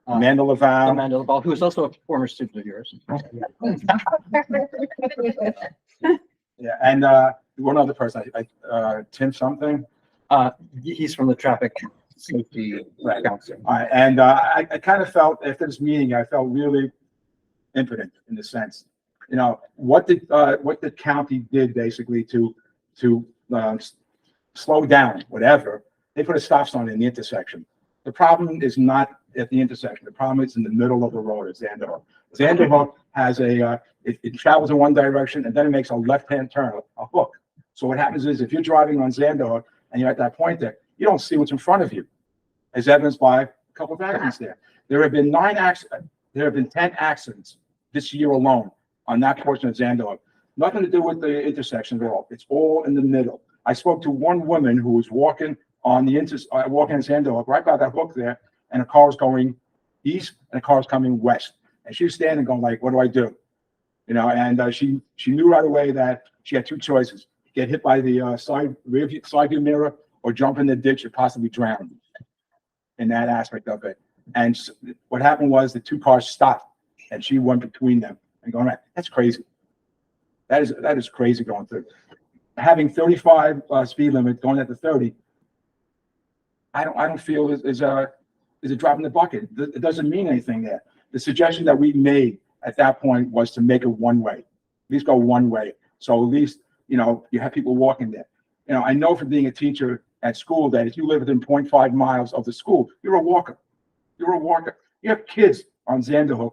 S1: Amanda Laval.
S13: Amanda Laval, who is also a former student of yours.
S1: Yeah, and one other person, Tim something.
S13: He's from the Traffic Safety Council.
S1: And I kind of felt after this meeting, I felt really impotent in the sense, you know, what the county did basically to slow down, whatever. They put a stop sign in the intersection. The problem is not at the intersection. The problem is in the middle of the road at Xanderhook. Xanderhook has it travels in one direction and then it makes a left-hand turn, a hook. So what happens is if you're driving on Xanderhook and you're at that point there, you don't see what's in front of you, as evidenced by a couple of accidents there. There have been 10 accidents this year alone on that portion of Xanderhook. Nothing to do with the intersection at all. It's all in the middle. I spoke to one woman who was walking on walking in Xanderhook, right by that hook there, and a car was going east and a car was coming west. And she was standing going like, what do I do? You know, and she knew right away that she had two choices: get hit by the side view mirror or jump in the ditch or possibly drown in that aspect of it. And what happened was the two cars stopped and she went between them and going, that's crazy. That is crazy going through. Having 35 speed limit going at the 30, I don't feel is a drop in the bucket. It doesn't mean anything there. The suggestion that we made at that point was to make it one way, at least go one way. So at least, you know, you have people walking there. You know, I know from being a teacher at school that if you live within 0.5 miles of the school, you're a walker. You're a walker. You have kids on Xanderhook.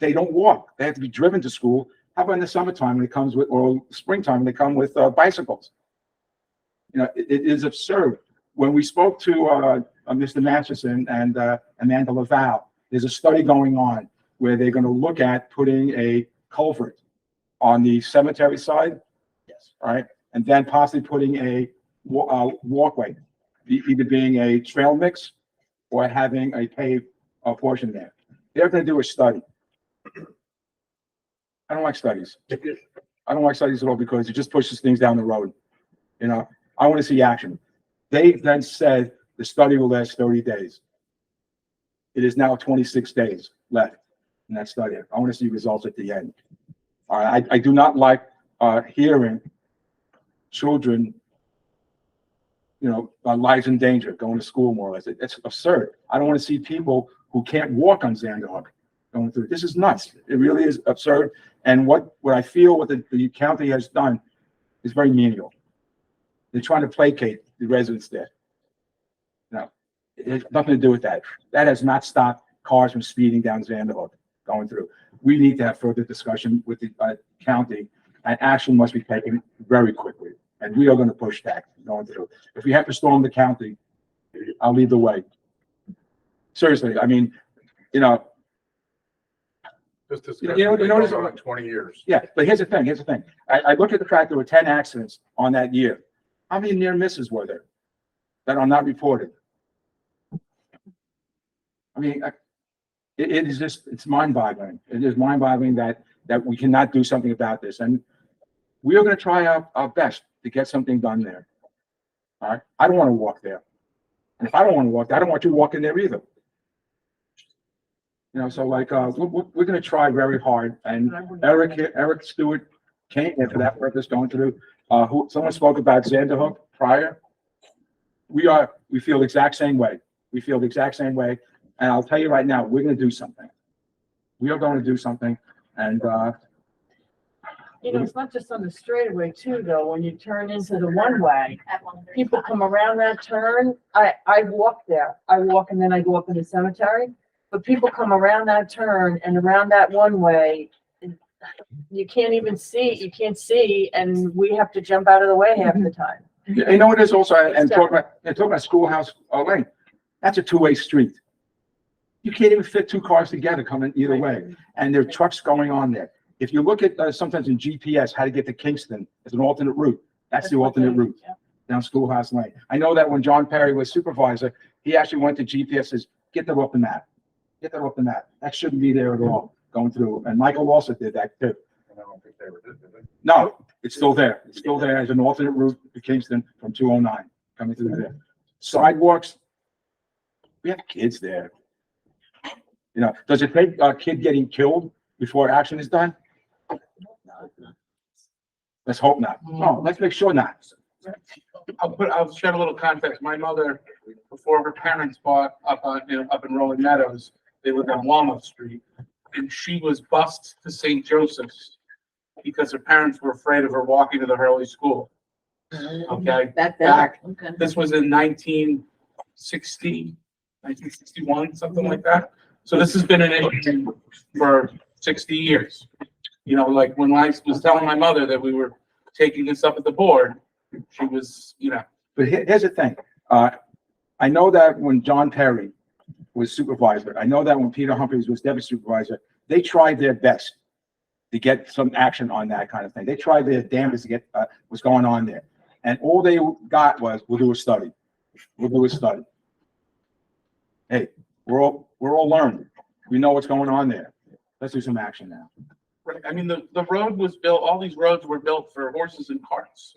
S1: They don't walk. They have to be driven to school. How about in the summertime when it comes with, or springtime when they come with bicycles? You know, it is absurd. When we spoke to Mr. Masterson and Amanda Laval, there's a study going on where they're going to look at putting a culvert on the cemetery side, yes, right, and then possibly putting a walkway, either being a trail mix or having a paved portion there. They're going to do a study. I don't like studies. I don't like studies at all because it just pushes things down the road. You know, I want to see action. They then said the study will last 30 days. It is now 26 days left in that study. I want to see results at the end. All right, I do not like hearing children, you know, lives in danger, going to school more or less. It's absurd. I don't want to see people who can't walk on Xanderhook going through. This is nuts. It really is absurd. And what I feel what the county has done is very menial. They're trying to placate the residents there. No, it has nothing to do with that. That has not stopped cars from speeding down Xanderhook going through. We need to have further discussion with the county, and action must be taken very quickly. And we are going to push that going through. If we have to storm the county, I'll lead the way. Seriously, I mean, you know.
S19: This discussion has been going on 20 years.
S1: Yeah, but here's the thing. I look at the fact there were 10 accidents on that year. How many near misses were there that are not reported? I mean, it is just, it's mind-boggling. It is mind-boggling that we cannot do something about this. And we are going to try our best to get something done there. All right? I don't want to walk there. And if I don't want to walk there, I don't want you walking there either. You know, so like, we're going to try very hard. And Eric Stewart came here for that purpose, going through, someone spoke about Xanderhook prior. We feel the exact same way. We feel the exact same way. And I'll tell you right now, we're going to do something. We are going to do something. And,
S14: you know, it's not just on the straightaway too, though. When you turn into the one-way, people come around that turn. I walk there. I walk and then I go up in the cemetery. But people come around that turn and around that one-way. you can't even see, you can't see, and we have to jump out of the way half the time.
S1: You know what it is also, and talking about Schoolhouse Lane, that's a two-way street. You can't even fit two cars together coming either way, and there are trucks going on there. If you look at sometimes in GPS, how to get to Kingston as an alternate route, that's the alternate route down Schoolhouse Lane. I know that when John Perry was supervisor, he actually went to GPS, says, get that off the map. Get that off the map. That shouldn't be there at all, going through. And Michael also did that too.
S19: And I don't think they ever did it.
S1: No, it's still there. It's still there as an alternate route to Kingston from 209 coming through there. Sidewalks, we have kids there. You know, does it take a kid getting killed before action is done? Let's hope not. No, let's make sure not.
S15: I'll shed a little context. My mother, before her parents bought up in Rolling Meadows, they lived on Walnut Street, and she was bused to St. Joseph's because her parents were afraid of her walking to the Hurley school. Okay? This was in 1960, 1961, something like that. So this has been an issue for 60 years. You know, like when I was telling my mother that we were taking this up at the board, she was, you know.
S1: But here's the thing. I know that when John Perry was supervisor, I know that when Peter Humphreys was deputy supervisor, they tried their best to get some action on that kind of thing. They tried their damnedest to get what's going on there. And all they got was, we'll do a study. We'll do a study. Hey, we're all learning. We know what's going on there. Let's do some action now.
S15: Right. I mean, the road was built, all these roads were built for horses and carts.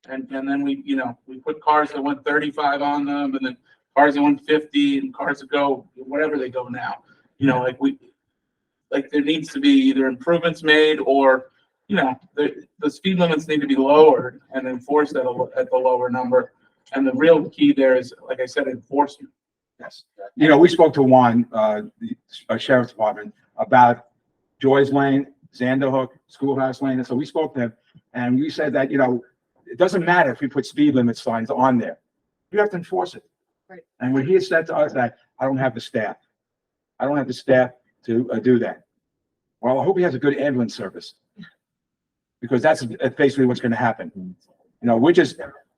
S15: And then we, you know, we put cars that went 35 on them, and then cars that went 50, and cars that go whatever they go now. You know, like there needs to be either improvements made, or, you know, the speed limits need to be lowered and enforced at the lower number. And the real key there is, like I said, enforcement.
S1: Yes. You know, we spoke to Juan, the sheriff's department, about Joy's Lane, Zanderhook, Schoolhouse Lane. And so we spoke to him, and we said that, you know, it doesn't matter if we put speed limit signs on there. You have to enforce it.
S14: Right.
S1: And when he said to us that, I don't have the staff. I don't have the staff to do that. Well, I hope he has a good ambulance service, because that's basically what's going to happen. You know,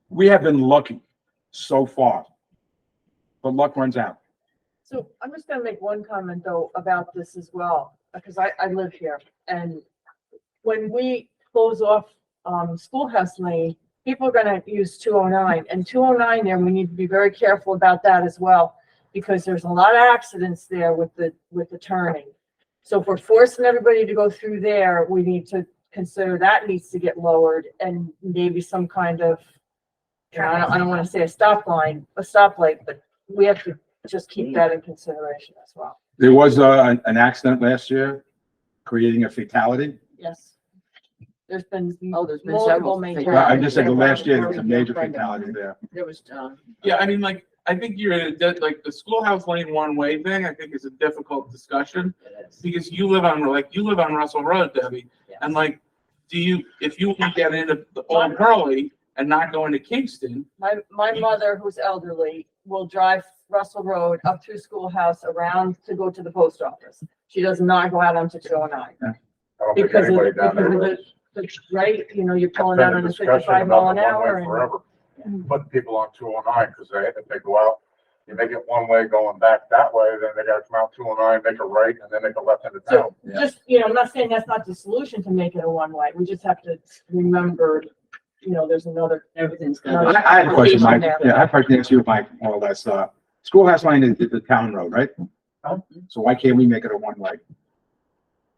S1: we have been lucky so far, but luck runs out.
S14: So I'm just gonna make one comment though about this as well, because I live here, and when we close off Schoolhouse Lane, people are gonna use 209, and 209 there, we need to be very careful about that as well, because there's a lot of accidents there with the turning. So if we're forcing everybody to go through there, we need to consider that needs to get lowered, and maybe some kind of, I don't want to say a stoplight, but we have to just keep that in consideration as well.
S1: There was an accident last year, creating a fatality.
S14: Yes. There's been
S3: there's been
S14: multiple
S3: several
S14: major.
S1: I just said the last year, there was a major fatality there.
S3: There was,
S15: Yeah, I mean, like, I think like the Schoolhouse Lane one-way thing, I think is a difficult discussion, because you live on Russell Road, Debbie, and like, if you want to get into the old Hurley and not go into Kingston.
S14: My mother, who's elderly, will drive Russell Road up through Schoolhouse around to go to the post office. She does not go out onto 209.
S19: I don't think
S14: Because of,
S19: anybody down there
S14: because of
S19: is.
S14: the, right, you know, you're pulling
S19: Been
S14: out
S19: a
S14: on a
S19: discussion
S14: 55
S19: about
S14: mile an
S19: the one-way
S14: hour
S19: forever.
S14: and.
S19: Putting people on 209, because if they go out, you make it one way going back that way, then they gotta come out 209, make a right, and then make a left into town.
S14: So just, you know, I'm not saying that's not the solution to make it a one-way. We just have to remember, you know, there's everything's gonna.
S1: I had a question, Mike.
S14: there.
S1: Yeah, I have a question to you, Mike, more or less. Schoolhouse Lane is the town road, right? So why can't we make it a one-way?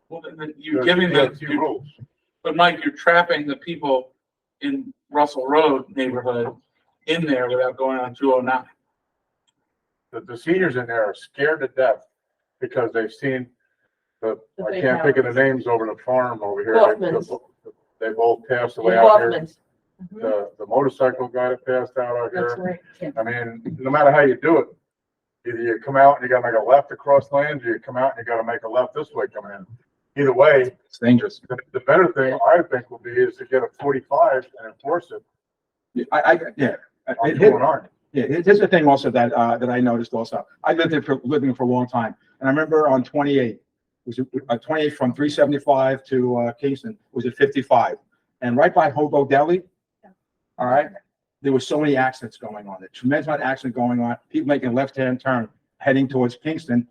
S15: Well, then you're giving
S19: rules.
S15: But Mike, you're trapping the people in Russell Road neighborhood in there without going on 209.
S19: The seniors in there are scared to death because they've seen I
S14: big
S19: can't think of the
S14: houses.
S19: names over the farm over here.
S14: Hoffman's.
S19: They both passed away out here.
S14: Hoffman's.
S19: The motorcycle guy that passed out
S14: That's
S19: here.
S14: right.
S19: I mean, no matter how you do it, either you come out and you gotta make a left across lanes, or you come out and you gotta make a left this way coming in. Either way,
S1: It's dangerous.
S19: the better thing I think would be is to get a 45 and enforce it
S1: Yeah.
S19: on 209.
S1: Yeah, here's the thing also that I noticed also. I lived there for a long time. And I remember on 28, was 28 from 375 to Kingston was at 55. And right by Hobo Deli, all right, there were so many accidents going on, a tremendous amount of accident going on, people making a left-hand turn, heading towards Kingston,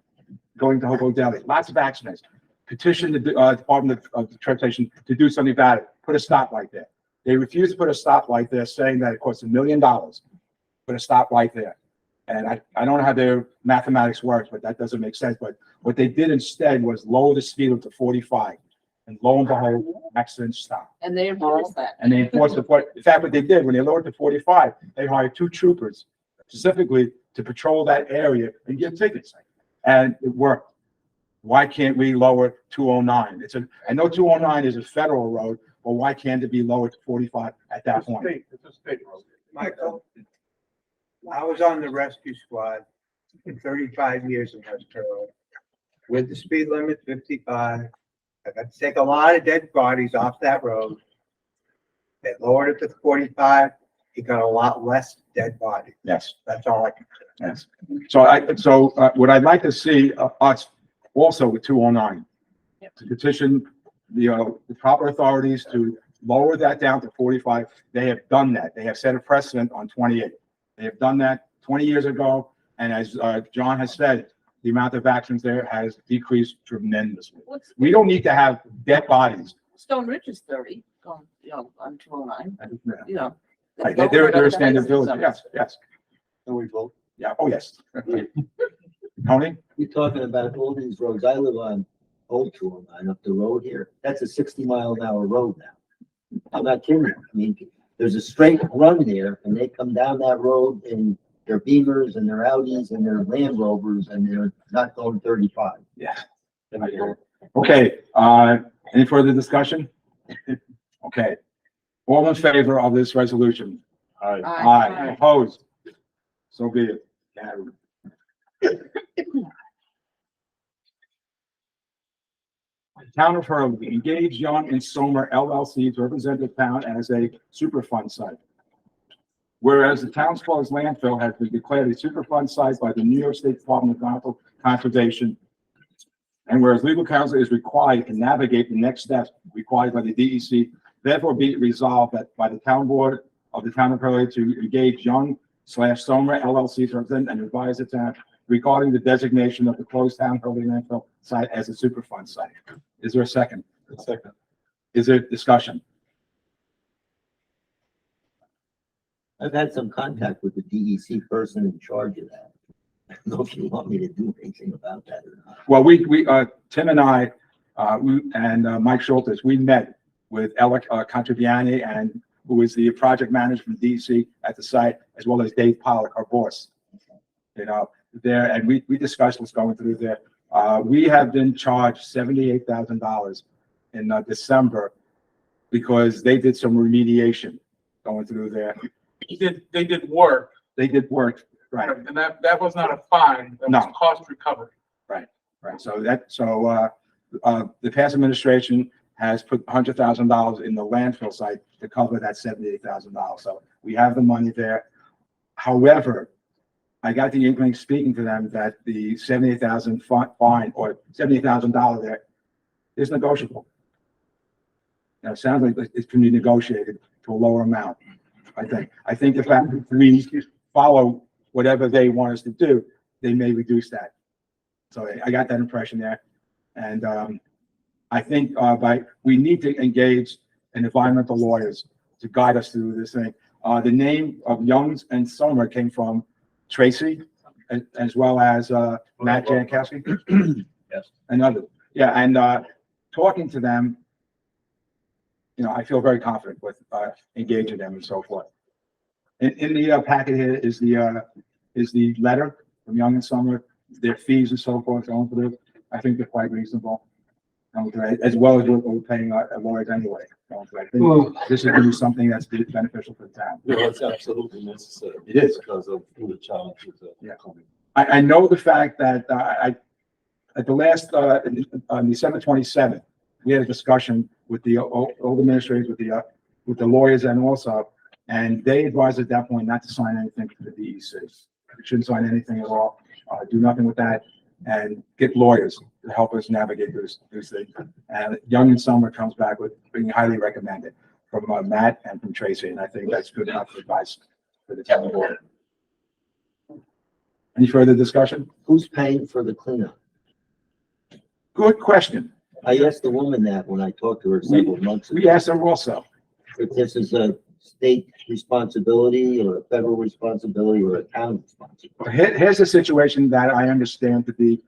S1: going to Hobo Deli, lots of accidents. Petitioned the Department of Transportation to do something about it, put a stoplight there. They refused to put a stoplight there, saying that it costs $1 million, put a stoplight there. And I don't know how their mathematics works, but that doesn't make sense. But what they did instead was lower the speed limit to 45. And lo and behold, accidents stopped.
S3: And they enforced that.
S1: And they enforced it. In fact, what they did, when they lowered to 45, they hired 2 troopers specifically to patrol that area and give tickets. And it worked. Why can't we lower 209? I know 209 is a federal road, but why can't it be lowered to 45 at that point?
S19: It's a state road.
S20: Michael, I was on the rescue squad for 35 years in Westboro. With the speed limit 55, I got to take a lot of dead bodies off that road. They lowered it to 45. You got a lot less dead bodies.
S1: Yes.
S20: That's all I can say.
S1: Yes. So what I'd like to see us also with 209, to petition the proper authorities to lower that down to 45. They have done that. They have set a precedent on 28. They have done that 20 years ago. And as John has said, the amount of accidents there has decreased tremendously. We don't need to have dead bodies.
S3: Stone Ridge is 30, on 209, you know.
S1: Right, they're a standard village. Yes, yes.
S16: And we vote.
S1: Yeah, oh, yes. Tony?
S16: You're talking about all these roads. I live on Old 209 up the road here. That's a 60-mile-an-hour road now. I'm not kidding you. I mean, there's a straight run there, and they come down that road in their Beamers and their Audis and their Land Rovers, and they're not going 35.
S1: Yeah. Okay, any further discussion? Okay. All in favor of this resolution?
S2: Aye.
S1: Aye. Opposed? So be it. Carried. Town of Hurley, engage Young and Somer LLC to represent the town as a Superfund site. Whereas the town's closed landfill has been declared a Superfund site by the New York State Department of Conservation. And whereas legal counsel is required to navigate the next steps required by the DEC, therefore be it resolved that by the town board of the town of Hurley to engage Young/Somer LLC to represent and advise the town regarding the designation of the closed town Hurley landfill site as a Superfund site. Is there a second?
S2: A second.
S1: Is there discussion?
S16: I've had some contact with the DEC person in charge of that. I don't know if you want me to do anything about that or not.
S1: Well, Tim and I, and Mike Schultes, we met with Alec Contraviani, and who is the project manager from DC at the site, as well as Dave Pollock, our boss. You know, there, and we discussed what's going through there. We have been charged $78,000 in December because they did some remediation going through there.
S15: They did work.
S1: They did work, right?
S15: And that was not a fine, that was
S1: No.
S15: cost recovery.
S1: Right. So the past administration has put $100,000 in the landfill site to cover that $78,000. So we have the money there. However, I got the inkling speaking to them that the $78,000 fine or $78,000 there is negotiable. Now, it sounds like it can be negotiated to a lower amount. I think the fact that we follow whatever they want us to do, they may reduce that. So I got that impression there. And I think we need to engage in environmental lawyers to guide us through this thing. The name of Youngs and Somer came from Tracy, as well as Matt Jankowski.
S18: Yes.
S1: Another. Yeah, and talking to them, you know, I feel very confident with engaging them and so forth. In the packet here is the letter from Young and Somer, their fees and so forth going through. I think they're quite reasonable, as well as what we're paying our lawyers anyway. I think this is going to be something that's beneficial for the town.
S2: Yeah, it's absolutely necessary.
S1: It is.
S2: Because of the challenges that are coming.
S1: I know the fact that at the last on December 27th, we had a discussion with the old administrators, with the lawyers, and also, and they advised at that point not to sign anything for the DEC. We shouldn't sign anything at all. Do nothing with that, and get lawyers. to help us navigate this thing. And Young and Summer comes back with being highly recommended from Matt and from Tracy, and I think that's good enough advice for the town board. Any further discussion?
S16: Who's paying for the cleanup?
S1: Good question.
S16: I asked the woman that when I talked to her several months ago.
S1: We asked her also.
S16: If this is a state responsibility or a federal responsibility or a town responsibility.
S1: Here's a situation that I understand to be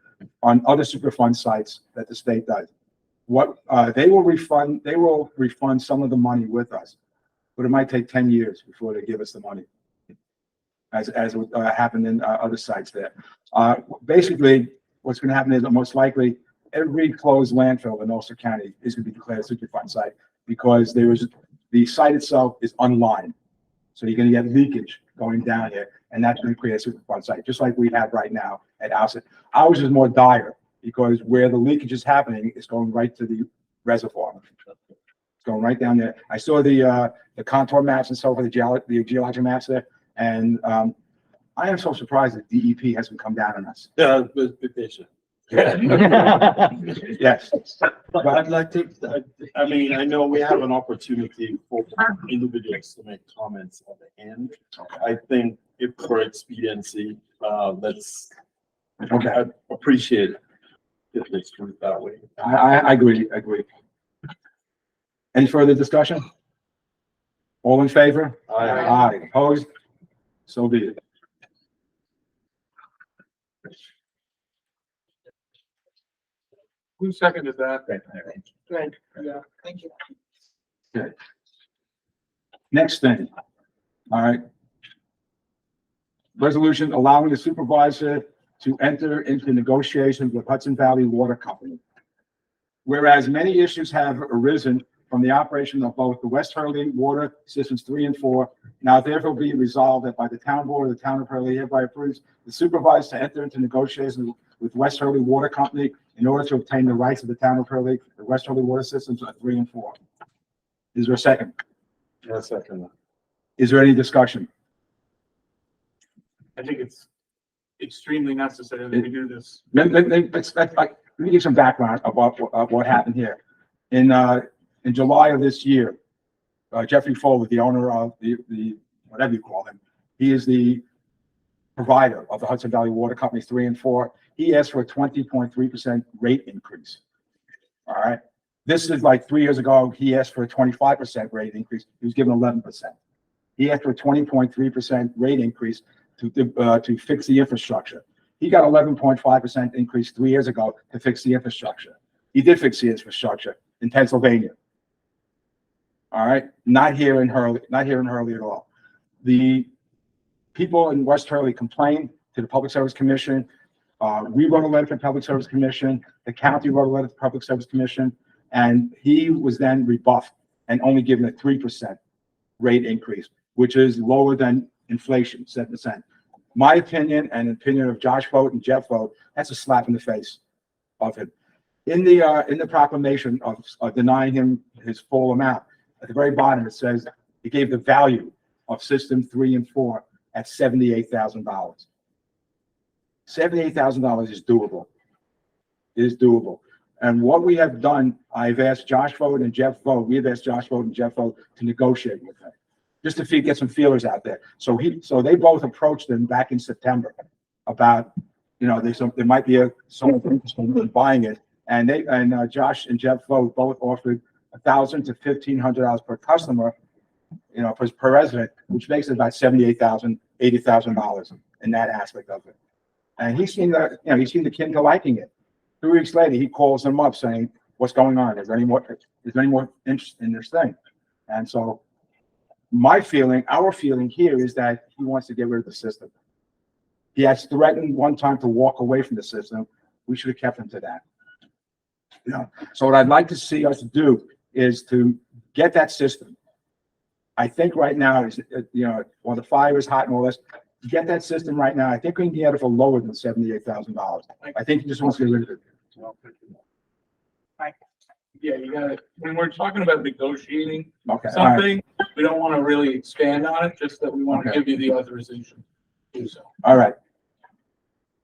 S1: on other Superfund sites that the state does. What, they will refund some of the money with us, but it might take 10 years before they give us the money. As happened in other sites there. Basically, what's going to happen is that most likely every closed landfill in Ulster County is going to be declared a Superfund site because the site itself is unlined. So you're going to get leakage going down here, and that's going to create a Superfund site, just like we have right now at ours. Ours is more dire because where the leakage is happening is going right to the reservoir. It's going right down there. I saw the contour maps and so forth, the geologic maps there. And I am so surprised that DEP hasn't come down on us.
S2: Yeah, be patient.
S1: Yes.
S2: But I'd like to, I mean, I know we have an opportunity for individuals to make comments at the end. I think if for expediency, let's, I appreciate it if it's do it that way.
S1: I agree. Any further discussion? All in favor?
S2: Aye.
S1: Opposed? So be it.
S15: Who seconded that?
S3: Good. Yeah, thank you.
S1: Okay. Next thing. All right. Resolution allowing the supervisor to enter into negotiations with Hudson Valley Water Company. Whereas many issues have arisen from the operation of both the West Hurley Water Systems 3 and 4, now therefore be resolved that by the town board of the town of Hurley hereby approves the supervisor to enter into negotiations with West Hurley Water Company in order to obtain the rights of the town of Hurley, the West Hurley Water Systems 3 and 4. Is there a second?
S2: Yeah, second.
S1: Is there any discussion?
S15: I think it's extremely necessary that we do this.
S1: Let me give some background about what happened here. In July of this year, Jeffrey Foley, the owner of the whatever you call him, he is the provider of the Hudson Valley Water Company 3 and 4. He asked for a 20.3% rate increase. All right. This is like 3 years ago. He asked for a 25% rate increase. He was given 11%. He asked for a 20.3% rate increase to fix the infrastructure. He got 11.5% increase 3 years ago to fix the infrastructure. He did fix the infrastructure in Pennsylvania. All right, not here in Hurley at all. The people in West Hurley complained to the Public Service Commission. We wrote a letter to the Public Service Commission. The county wrote a letter to the Public Service Commission, and he was then rebuffed and only given a 3% rate increase, which is lower than inflation, 7%. My opinion and opinion of Josh Vogt and Jeff Vogt, that's a slap in the face of him. In the proclamation of denying him his full amount, at the very bottom, it says he gave the value of system 3 and 4 at $78,000. $78,000 is doable. It is doable. And what we have done, I've asked Josh Vogt and Jeff Vogt, we have asked Josh Vogt and Jeff Vogt to negotiate with him, just to get some feelers out there. So they both approached him back in September about, there might be someone interested in buying it. And Josh and Jeff Vogt both offered $1,000 to $1,500 per customer, per resident, which makes it about $78,000, $80,000 in that aspect of it. And he seemed the kid to liking it. 2 weeks later, he calls them up saying, "What's going on? Is there any more interest in this thing?" And so, our feeling here is that he wants to get rid of the system. He has threatened one time to walk away from the system. We should have kept him to that. So what I'd like to see us do is to get that system. I think right now is, while the fire is hot and all this, get that system right now. I think we can get it for lower than $78,000. I think he just wants to get rid of it.
S15: Yeah, you got it. When we're talking about negotiating
S1: Okay,
S15: something, we don't want to really expand on it, just that we want to
S1: Okay.
S15: give you the authorization to do so.
S1: All right.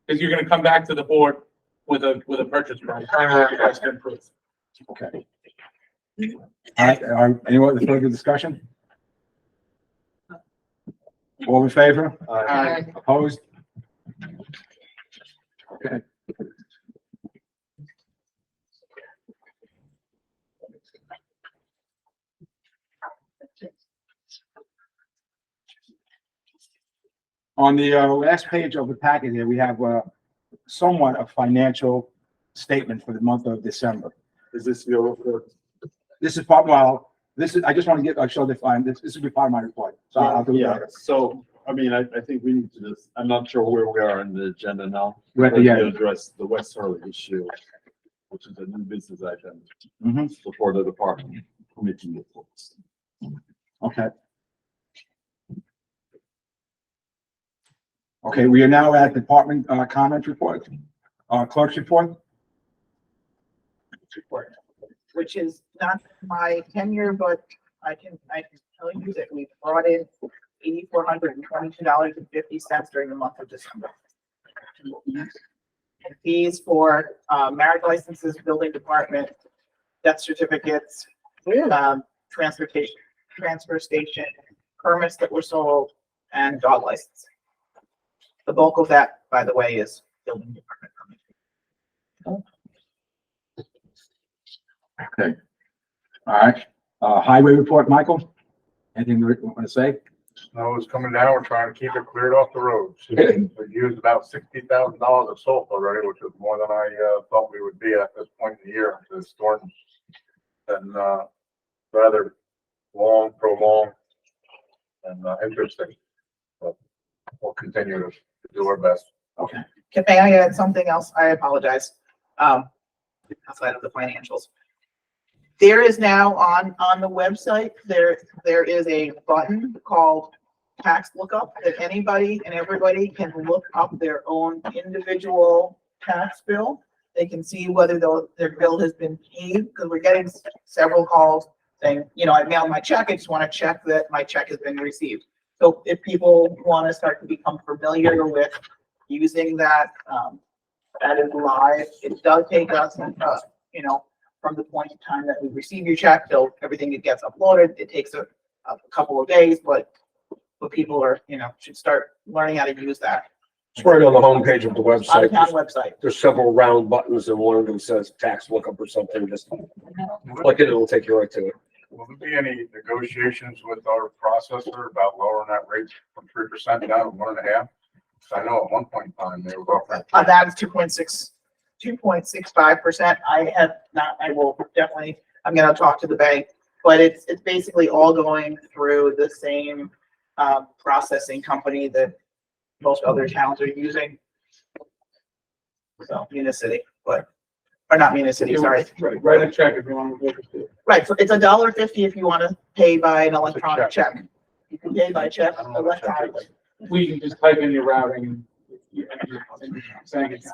S15: Because you're going to come back to the board with a purchase price. That's been approved.
S1: Okay. All right, any other further discussion? All in favor?
S15: Aye.
S1: Opposed? Okay. On the last page of the packet here, we have somewhat a financial statement for the month of December.
S2: Is this your report?
S1: This is part, well, this is, I just want to get, show the fine, this will be part of my report. So I'll do
S2: Yeah,
S1: that.
S2: so, I mean, I think we need to just, I'm not sure where we are in the agenda now.
S1: We're at the
S2: We
S1: end.
S2: address the West Hurley issue, which is a new business item
S1: Mhm.
S2: before the department committee reports.
S1: Okay. Okay, we are now at department comment report, clerk's report.
S3: Report, which is not my tenure, but I can tell you that we brought in $8,422.50 during the month of December. And fees for marriage licenses, building department, death certificates, transfer station, permits that were sold, and dog license. The bulk of that, by the way, is building department permit.
S1: Okay. All right, highway report, Michael? Anything you want to say?
S19: Snow is coming down. We're trying to keep it cleared off the roads. We've used about $60,000 of salt already, which is more than I thought we would be at this point in the year. The storm's been rather long, prolonged, and interesting. But we'll continue to do our best.
S1: Okay.
S3: May I add something else? I apologize. Outside of the financials. There is now on the website, there is a button called tax lookup that anybody and everybody can look up their own individual tax bill. They can see whether their bill has been paid, because we're getting several calls saying, you know, I mailed my check. I just want to check that my check has been received. So if people want to start to become familiar with using that, that is live. It does take us, you know, from the point in time that we receive your check till everything that gets uploaded. It takes a couple of days, but people are, you know, should start learning how to use that.
S21: It's right on the homepage of the
S3: On the
S21: website.
S3: town website.
S21: There's several round buttons and one of them says tax lookup or something. Just click it, it'll take you right to it.
S19: Will there be any negotiations with our processor about lowering that rate from 3% down to 1.5%? I know at one point in time they were offering.
S3: That is 2.65%. I have not, I will definitely, I'm gonna talk to the bank, but it's basically all going through the same processing company that most other towns are using. So Municity, or not Municity, sorry.
S15: Write a check if you want to.
S3: Right, so it's $1.50 if you want to pay by an electronic check. You can pay by check electronically.
S15: We can just type in your routing and saying it's.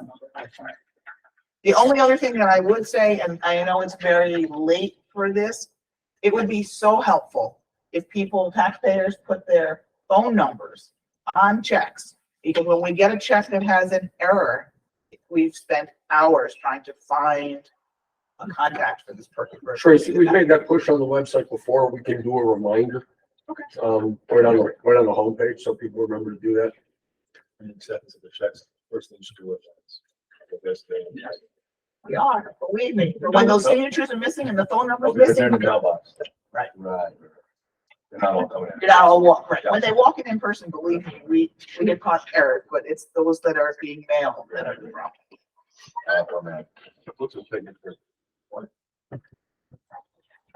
S3: The only other thing that I would say, and I know it's very late for this, it would be so helpful if taxpayers put their phone numbers on checks. Because when we get a check that has an error, we've spent hours trying to find a contact for this person.
S21: Tracy, we've made that push on the website before. We can do a reminder.
S3: Okay.
S21: Right on the homepage, so people remember to do that.
S17: And acceptance of the checks, first thing you should do it.
S3: We are, believe me. When those signatures are missing and the phone number is missing. Right.
S17: Right. They're not all coming in.
S3: You're not all walk, right. When they walk in person, believe me, we get caught error, but it's those that are being mailed that are the problem.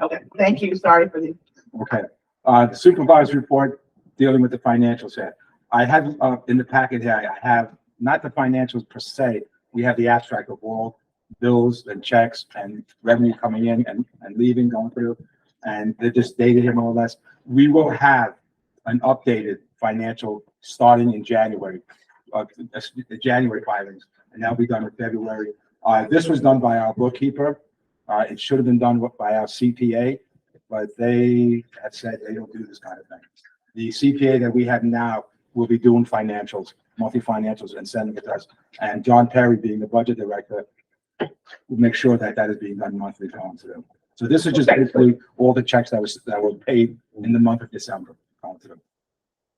S3: Okay, thank you. Sorry for the.
S1: Okay, the supervisor report dealing with the financials here. I have in the packet here, I have not the financials per se. We have the abstract of all bills and checks and revenue coming in and leaving, going through. And they're just dated here more or less. We will have an updated financial starting in January, the January filings, and that'll be done in February. This was done by our bookkeeper. It should have been done by our CPA, but they have said they don't do this kind of thing. The CPA that we have now will be doing financials, monthly financials and sending it to us. And John Perry, being the budget director, will make sure that that is being done monthly going to them. So this is just basically all the checks that were paid in the month of December going to them.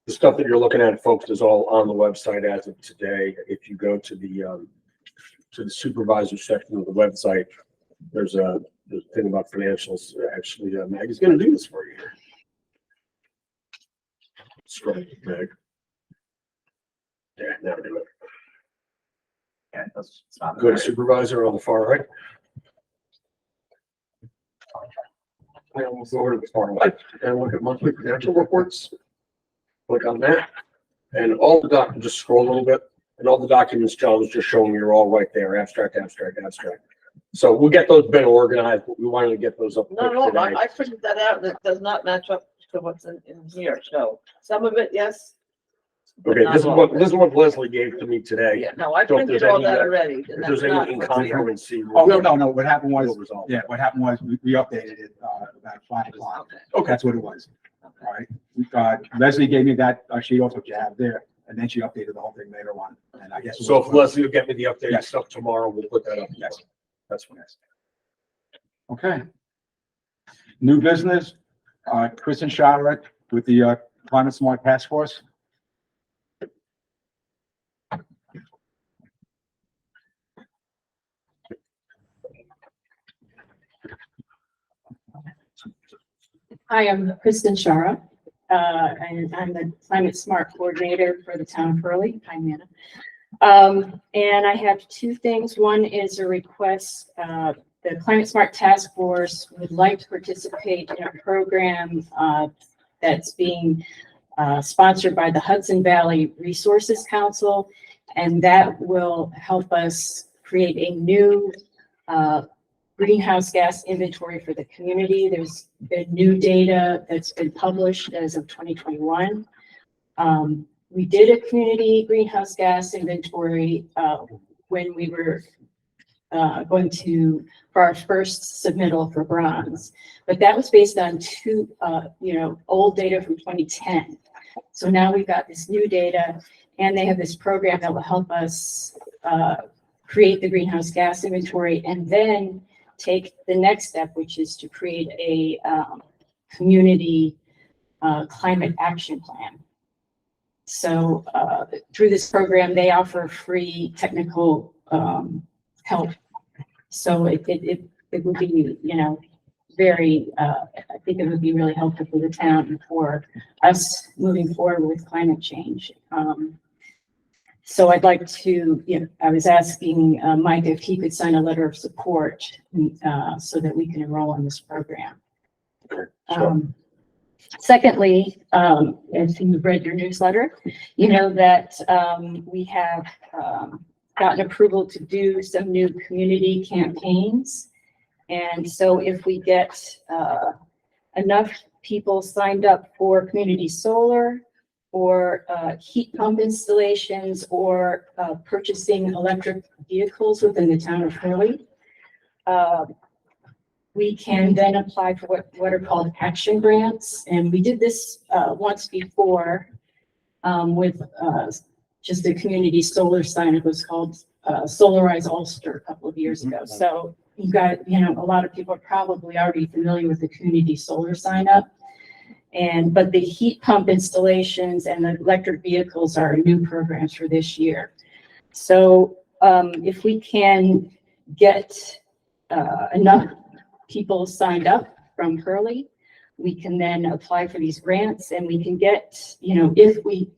S21: The stuff that you're looking at, folks, is all on the website as of today. If you go to the supervisor section of the website, there's a thing about financials. Actually, Maggie's going to do this for you. Scroll, Mag. Yeah, now do it.
S7: Yeah, that's not
S21: Go to supervisor on the far right. I almost over to the far right and look at monthly financial reports. Click on that, and all the documents, just scroll a little bit, and all the documents John was just showing you are all right there, abstract, abstract, abstract. So we'll get those been organized, but we wanted to get those up.
S5: No,
S21: today.
S5: I printed that out, and it does not match up to what's in here, so some of it, yes. but
S21: Okay,
S5: not
S21: this is
S5: all of
S21: this is what Leslie gave to me today.
S5: Yeah, no, I
S21: So if
S5: printed
S21: there's
S5: all
S21: any,
S5: that already. and
S21: If
S5: that's
S21: there's any
S5: not what's here.
S21: incongruency.
S1: Oh, no, what happened was,
S21: we'll resolve
S1: yeah,
S21: it.
S1: what happened was we updated it, about 5 o'clock.
S21: Okay.
S1: That's what it was. All right. Leslie gave me that sheet also you have there, and then she updated the whole thing later on. And I guess. it
S21: So
S1: was-
S21: if Leslie will get me the updated
S1: Yes.
S21: stuff tomorrow, we'll put that up.
S1: Yes.
S21: That's fine.
S1: Okay. New business, Kristen Charlotte with the Climate Smart Task Force.
S22: Hi, I'm Kristen Shara, and I'm the Climate Smart Coordinator for the town of Hurley. Hi, Nana. And I have two things. One is a request. The Climate Smart Task Force would like to participate in a program that's being sponsored by the Hudson Valley Resources Council, and that will help us create a new greenhouse gas inventory for the community. There's been new data that's been published as of 2021. We did a community greenhouse gas inventory when we were going to, for our first submittal for bronze, but that was based on old data from 2010. So now we've got this new data, and they have this program that will help us create the greenhouse gas inventory and then take the next step, which is to create a community climate action plan. So through this program, they offer free technical help. So it would be, very, I think it would be really helpful for the town and for us moving forward with climate change. So I'd like to, I was asking Mike if he could sign a letter of support so that we can enroll in this program. Secondly, if you've read your newsletter, you know that we have gotten approval to do some new community campaigns. And so if we get enough people signed up for community solar or heat pump installations or purchasing electric vehicles within the town of Hurley, we can then apply for what are called action grants. And we did this once before with just a community solar sign. It was called Solarize Ulster a couple of years ago. So you got, a lot of people are probably already familiar with the community solar sign up. But the heat pump installations and the electric vehicles are new programs for this year. So if we can get enough people signed up from Hurley, we can then apply for these grants, and we can get, if we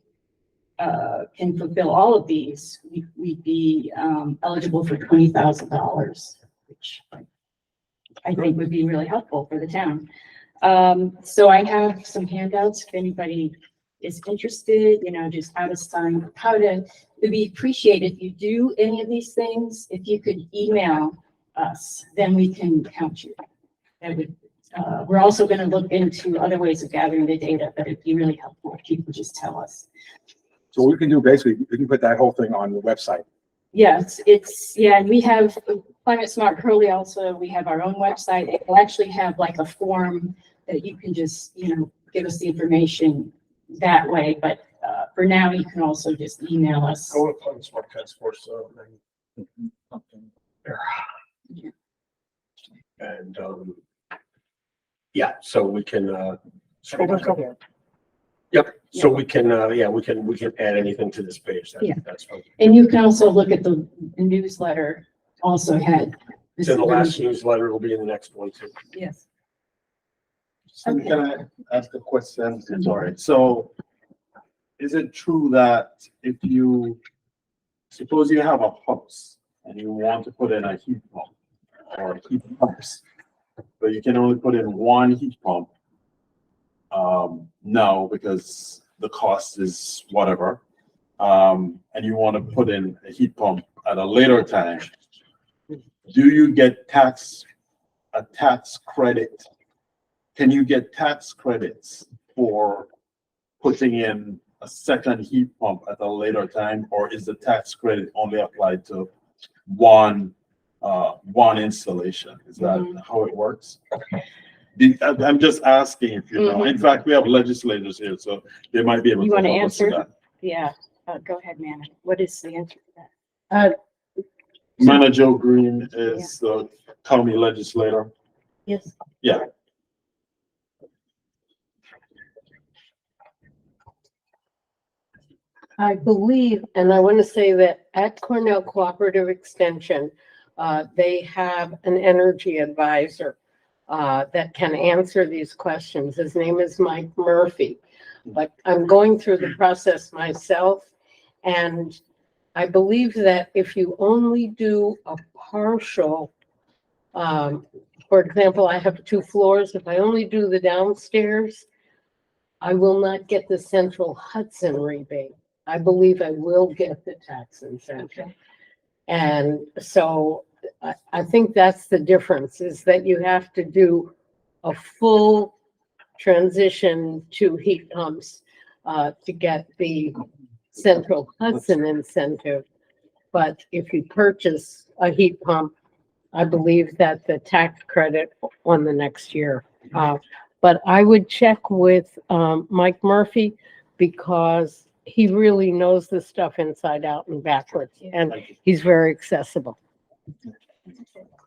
S22: can fulfill all of these, we'd be eligible for $20,000, which I think would be really helpful for the town. So I have some handouts if anybody is interested, just how to sign, it would be appreciated if you do any of these things. If you could email us, then we can count you. That would, we're also going to look into other ways of gathering the data, but it'd be really helpful if people just tell us.
S1: So what we can do, basically, we can put that whole thing on the website.
S22: Yes, and we have Climate Smart Hurley also. We have our own website. It will actually have like a form that you can just, give us the information that way. But for now, you can also just email us.
S21: Go with Plymouth Smart Task Force, and, yeah, so we can, scroll back up. Yep, so we can, yeah, we can add anything to this page.
S22: Yeah.
S21: That's fine.
S22: And you can also look at the newsletter, also had.
S21: It's in the last newsletter, it'll be in the next one too.
S22: Yes.
S2: So can I ask a question? Sorry. So is it true that if you, suppose you have a house and you want to put in a heat pump or heat pumps, but you can only put in one heat pump now because the cost is whatever, and you want to put in a heat pump at a later time, do you get a tax credit? Can you get tax credits for putting in a second heat pump at a later time, or is the tax credit only applied to one installation? Is that how it works? I'm just asking if you know. In fact, we have legislators here, so they might be able to.
S22: You want to
S2: help us with
S22: answer?
S2: that.
S22: Yeah, go ahead, Manna. What is the answer to that?
S2: Manager Joe Green is the county legislator.
S22: Yes.
S2: Yeah.
S8: I believe, and I want to say that at Cornell Cooperative Extension, they have an energy advisor that can answer these questions. His name is Mike Murphy. But I'm going through the process myself, and I believe that if you only do a partial, for example, I have 2 floors. If I only do the downstairs, I will not get the Central Hudson rebate. I believe I will get the tax incentive. And so I think that's the difference, is that you have to do a full transition to heat pumps to get the Central Hudson incentive. But if you purchase a heat pump, I believe that the tax credit on the next year. But I would check with Mike Murphy, because he really knows this stuff inside out and backwards, and he's very accessible.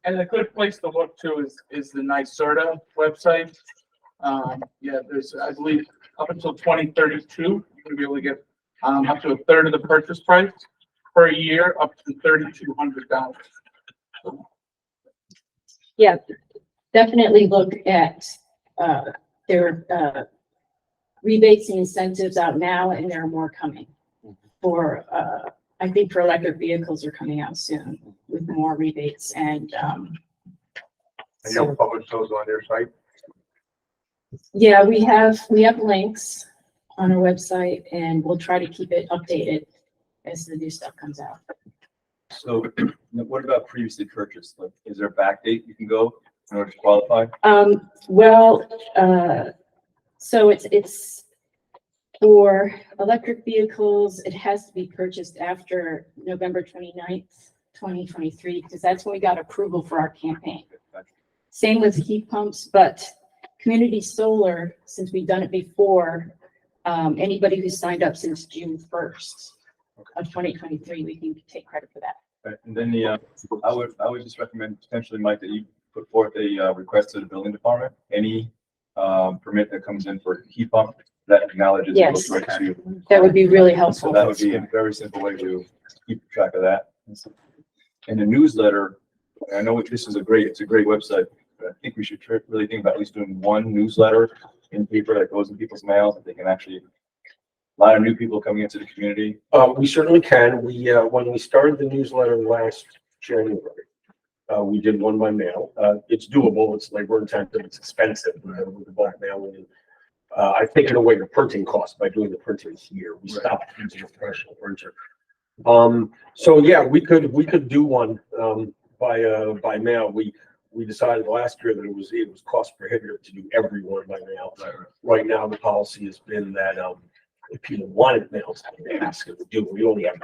S15: And a good place to look to is the NYSERDA website. Yeah, there's, I believe, up until 2032, you're gonna be able to get up to a third of the purchase price per year, up to $3,200.
S22: Yeah, definitely look at their rebates and incentives out now, and there are more coming. For I think for electric vehicles are coming out soon with more rebates, and
S19: you'll publish those on your site?
S22: yeah, we have links on our website, and we'll try to keep it updated as the new stuff comes out.
S17: So what about previously purchased? Like, is there a back date you can go in order to qualify?
S22: So it's for electric vehicles, it has to be purchased after November 29th, 2023, because that's when we got approval for our campaign. Same with heat pumps, but community solar, since we've done it before, anybody who signed up since June 1st of 2023, we can take credit for that.
S17: Right. And then I would just recommend potentially, Mike, that you put forth a request to the building department. Any permit that comes in for heat pump that acknowledges it
S22: Yes,
S17: goes right to.
S22: that would be really helpful.
S17: So that would be a very simple way to keep track of that. And the newsletter, I know this is it's a great website, but I think we should really think about at least doing one newsletter in paper that goes in people's mails, that they can actually, a lot of new people coming into the community.
S21: We certainly can. When we started the newsletter last January, we did one by mail. It's doable, it's labor intensive, it's expensive with the bulk mailing. I've taken away the printing cost by doing the printing here. We stopped using a professional printer. So yeah, we could do one by mail. We decided last year that it was cost prohibitive to do every one by mail. Right now, the policy has been that if people wanted mails, they ask if we do. We only have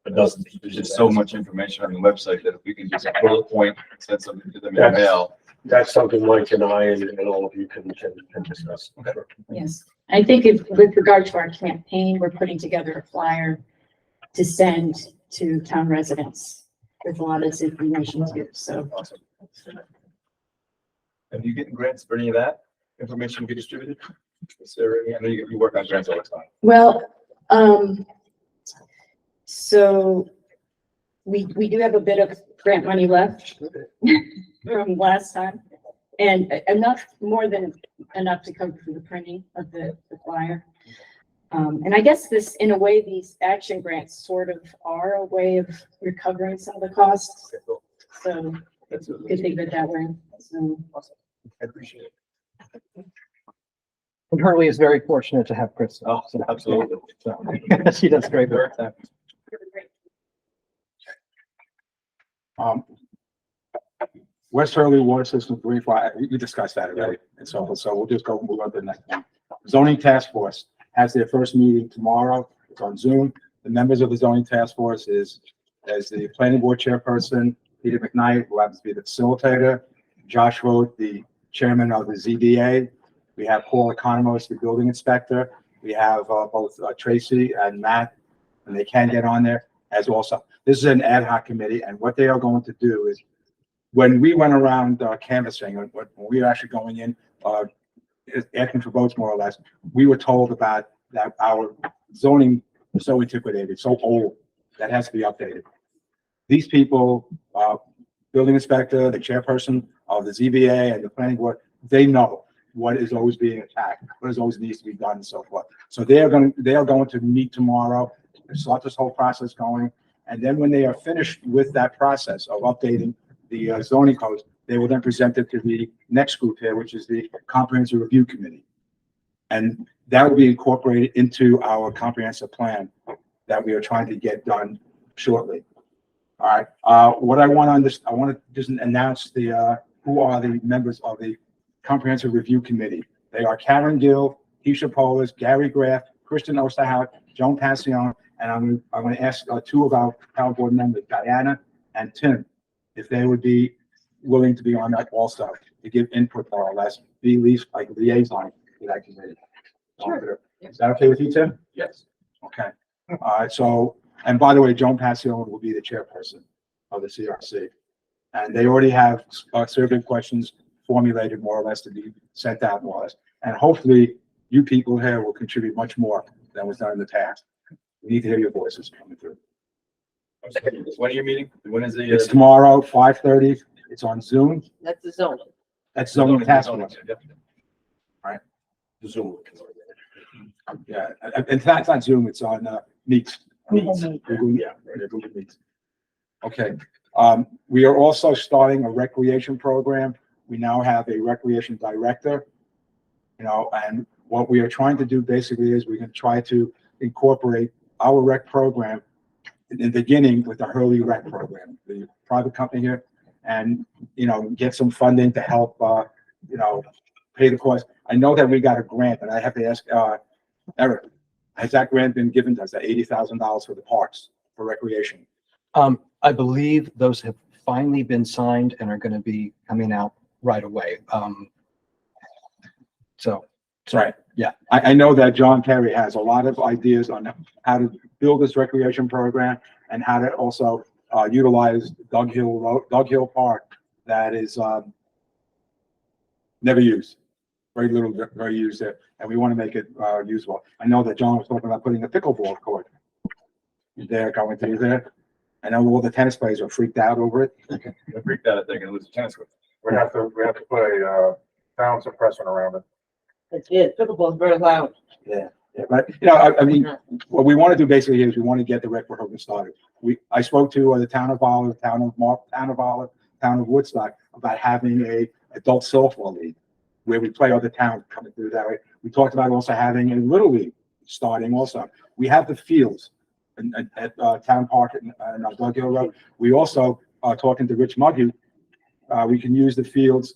S21: a dozen people.
S17: There's just so much information on the website that if we can just bullet point and send something to them in mail,
S21: that's something Mike and I and all of you can discuss. Okay.
S22: Yes, I think if, with regard to our campaign, we're putting together a flyer to send to town residents with a lot of this information too, so.
S17: Awesome. Have you getting grants for any of that information be distributed? Is there any, I know you work on grants all the time.
S22: Well, so we do have a bit of grant money left from last time. And enough, more than enough to cover for the printing of the flyer. And I guess this, in a way, these action grants sort of are a way of recovering some of the costs. So you could think of it that way. So.
S17: I appreciate it.
S13: And Hurley is very fortunate to have Chris.
S17: Oh, absolutely.
S13: So, she does great work there.
S1: West Hurley Water System 3-5, we discussed that already, and so we'll just go move on to the next one. Zoning Task Force has their first meeting tomorrow. It's on Zoom. The members of the Zoning Task Force is the Planning Board Chairperson, Peter McKnight, who happens to be the facilitator, Josh Roth, the Chairman of the ZBA. We have Paul Economos, the Building Inspector. We have both Tracy and Matt, and they can get on there as also. This is an ad hoc committee, and what they are going to do is, when we went around canvassing, when we were actually going in, asking for votes more or less, we were told about that our zoning is so antiquated, so old, that has to be updated. These people, building inspector, the chairperson of the ZBA and the planning board, they know what is always being attacked, what is always needs to be done and so forth. So they are going to meet tomorrow, start this whole process going. And then when they are finished with that process of updating the zoning codes, they will then present it to the next group here, which is the Comprehensive Review Committee. And that will be incorporated into our comprehensive plan that we are trying to get done shortly. All right. What I want to just announce who are the members of the Comprehensive Review Committee. They are Karen Gill, Keisha Polis, Gary Graff, Kristen Osterhout, Joan Passion, and I'm going to ask two of our town board members, Diana and Tim, if they would be willing to be on that also, to give input more or less, be at least like liaison to that committee.
S22: Sure.
S1: Is that okay with you, Tim?
S17: Yes.
S1: Okay. All right. So, and by the way, Joan Passion will be the chairperson of the CRC. And they already have survey questions formulated more or less to be sent out more or less. And hopefully you people here will contribute much more than was done in the past. We need to hear your voices coming through.
S17: When are you meeting? When is the?
S1: It's tomorrow, 5:30. It's on Zoom.
S5: That's the zoning.
S1: That's Zoning Task Force. Right.
S21: Zoom.
S1: Yeah, in fact, it's not Zoom, it's on Meets.
S21: Google
S1: Google Meets. Okay. We are also starting a recreation program. We now have a recreation director, and what we are trying to do basically is we're going to try to incorporate our rec program in the beginning with the Hurley Rec program, the private company here, and, get some funding to help, pay the cost. I know that we got a grant, and I have to ask, Eric, has that grant been given to us, that $80,000 for the parks for recreation?
S13: I believe those have finally been signed and are going to be coming out right away.
S1: Right. Yeah. I know that John Kerry has a lot of ideas on how to build this recreation program and how to also utilize Doug Hill Park that is never used, very used there, and we want to make it usable. I know that John was talking about putting a pickleball court there, going through there. I know all the tennis players are freaked out over it.
S17: They're freaked out that they're going to lose the tennis court.
S19: We have to put a sound suppressant around it.
S5: That's it. Pickleball is very loud.
S1: Yeah, but I mean, what we want to do basically is we want to get the rec program started. I spoke to the town of Olive, town of Woodstock about having a adult softball league where we play other towns coming through that way. We talked about also having a little league starting also. We have the fields at Town Park and Doug Hill Road. We also are talking to Rich Muggy. We can use the fields.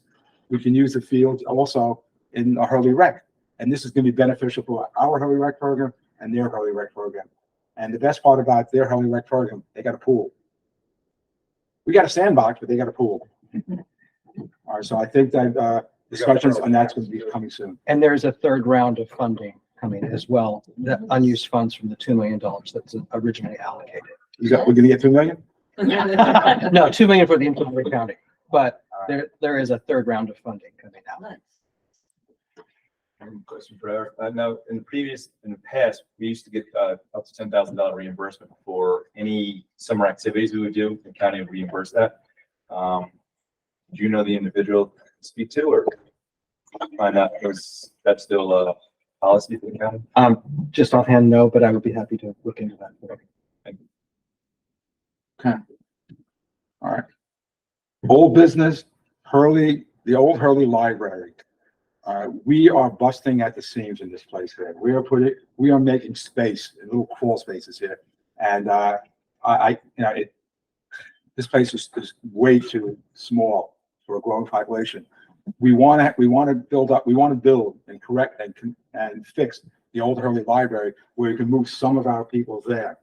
S1: We can use the fields also in a Hurley Rec. And this is going to be beneficial for our Hurley Rec program and their Hurley Rec program. And the best part about their Hurley Rec program, they got a pool. We got a sandbox, but they got a pool. All All right, so I think that, discussions on that's going to be coming soon.
S13: And there's a third round of funding coming as well, the unused funds from the $2 million that's originally allocated.
S1: We're gonna get 2 million?
S13: No, 2 million for the entire county, but there is a third round of funding coming out.
S17: Question for Eric. Now, in the past, we used to get up to $10,000 reimbursement for any summer activities we would do. The county would reimburse that. Do you know the individual to speak to, or find out was that still a policy for the county?
S13: Just offhand, no, but I would be happy to look into that.
S17: Thank you.
S1: Okay. All right. Old business, Hurley, the old Hurley Library. We are busting at the seams in this place here. We are making space, little crawl spaces here. And, this place is way too small for a growing population. We want to build and correct and fix the old Hurley Library where we can move some of our people there.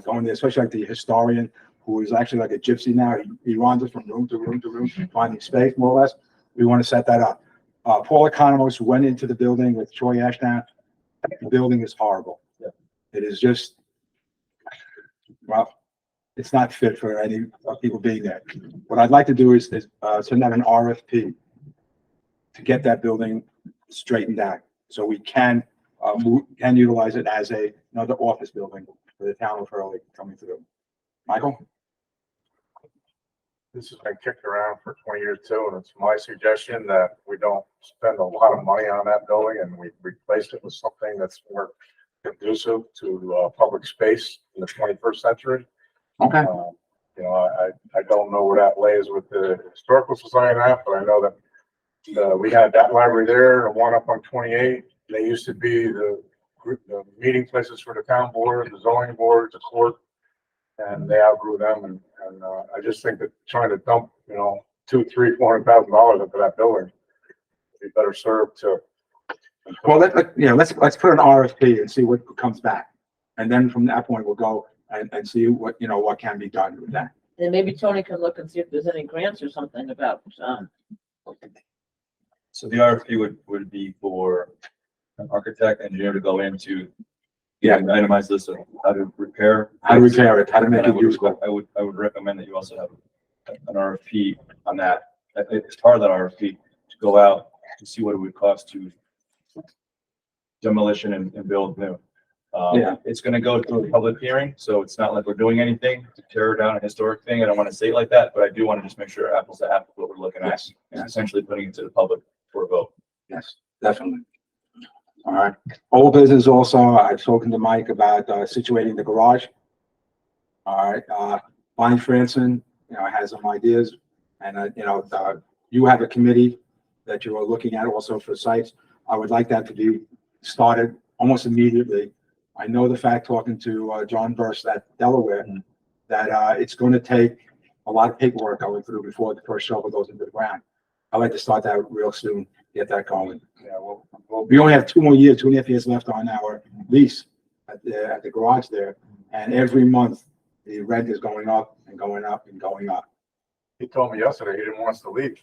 S1: Going there, especially like the historian who is actually like a gypsy now. He wanders from room to room to room, finding space more or less. We want to set that up. Paul Economos went into the building with Troy Ashdown. The building is horrible.
S17: Yeah.
S1: It is just, well, it's not fit for any people being there. What I'd like to do is send out an RFP to get that building straightened out so we can utilize it as another office building for the town of Hurley coming through. Michael?
S19: This has been kicked around for 20 years too, and it's my suggestion that we don't spend a lot of money on that building and we replace it with something that's more conducive to public space in the 21st century.
S1: Okay.
S19: I don't know where that lays with the Historical Society, but I know that we had that library there, and one up on 28. They used to be the meeting places for the town board, the zoning board, the court, and they outgrew them. And I just think that trying to dump, $200,000, $300,000, $400,000 into that building, would be better served to.
S1: Well, let's put an RFP and see what comes back. And then from that point, we'll go and see what can be done with that.
S5: And maybe Tony can look and see if there's any grants or something about,
S17: So the RFP would be for an architect, engineer to go into an itemized list of how to repair it, how to make it useful. I would recommend that you also have an RFP on that. It's part of that RFP to go out to see what it would cost to demolition and build new. It's going to go through a public hearing, so it's not like we're doing anything to tear down a historic thing. I don't want to say it like that, but I do want to just make sure apples to apples what we're looking at. Essentially putting it to the public for a vote.
S1: Yes, definitely. All right. Old business also, I've spoken to Mike about situating the garage. All right. Bonnie Franson, has some ideas, and you have a committee that you are looking at also for sites. I would like that to be started almost immediately. I know the fact, talking to John Burst at Delaware, that it's going to take a lot of paperwork going through before the first shovel goes into the ground. I'd like to start that real soon, get that going.
S19: Yeah,
S1: We only have 2 more years, 2.5 years left on our lease at the garage there, and every month the rent is going up and going up and going up.
S19: He told me yesterday he didn't want us to leave.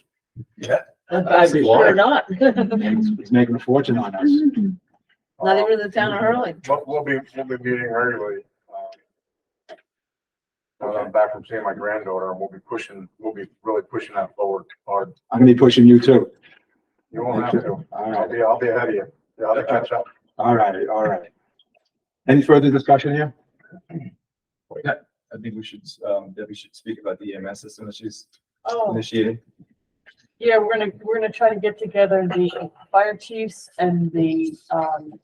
S17: Yeah.
S5: I'm sure not.
S1: He's making a fortune on us.
S5: Not even in the town of Hurley.
S19: We'll be meeting regularly. I'm back from seeing my granddaughter, and we'll be really pushing that forward hard.
S1: I'm gonna be pushing you too.
S19: You won't have to.
S1: All right.
S19: I'll be ahead of you. I'll catch up.
S1: All right. Any further discussion here?
S17: I think we should, Debbie should speak about the EMS system that she's
S14: Oh,
S17: initiating.
S14: yeah, we're gonna try to get together the fire chiefs and the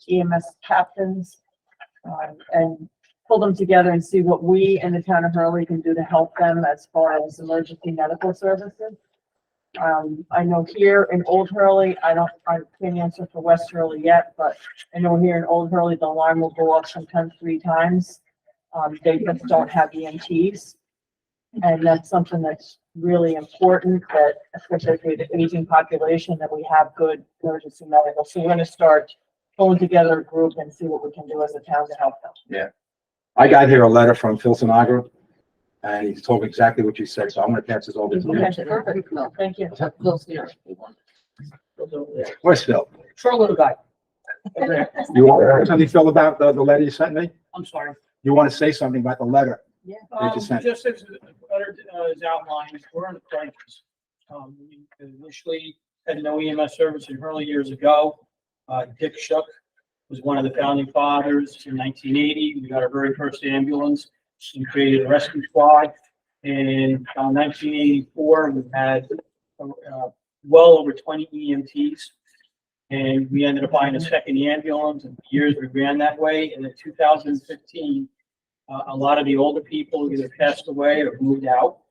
S14: EMS captains and pull them together and see what we in the town of Hurley can do to help them as far as emergency medical services. I know here in Old Hurley, I can't answer for West Hurley yet, but I know here in Old Hurley, the alarm will go off sometimes 3 times. They just don't have EMTs. And that's something that's really important, that especially for the aging population, that we have good emergency medical. So we're gonna start pulling together a group and see what we can do as a town to help them.
S1: Yeah. I got here a letter from Phil Sinagra, and he told me exactly what you said, so I'm gonna pass this over to you.
S5: Okay, perfect. No, thank you. Phil's here. Phil's over there.
S1: Where's Phil?
S5: Short little guy.
S1: You want something, Phil, about the letter you sent me?
S10: I'm sorry.
S1: You want to say something about the letter?
S5: Yeah.
S1: That you sent?
S10: Just as the letter is outlined, we're in a crisis. We initially had no EMS service in Hurley years ago. Dick Shook was one of the founding fathers in 1980. We got our very first ambulance and created a rescue squad. And in 1984, we had well over 20 EMTs. And we ended up buying a second ambulance, and for years we ran that way. And in 2015, a lot of the older people either passed away or moved out.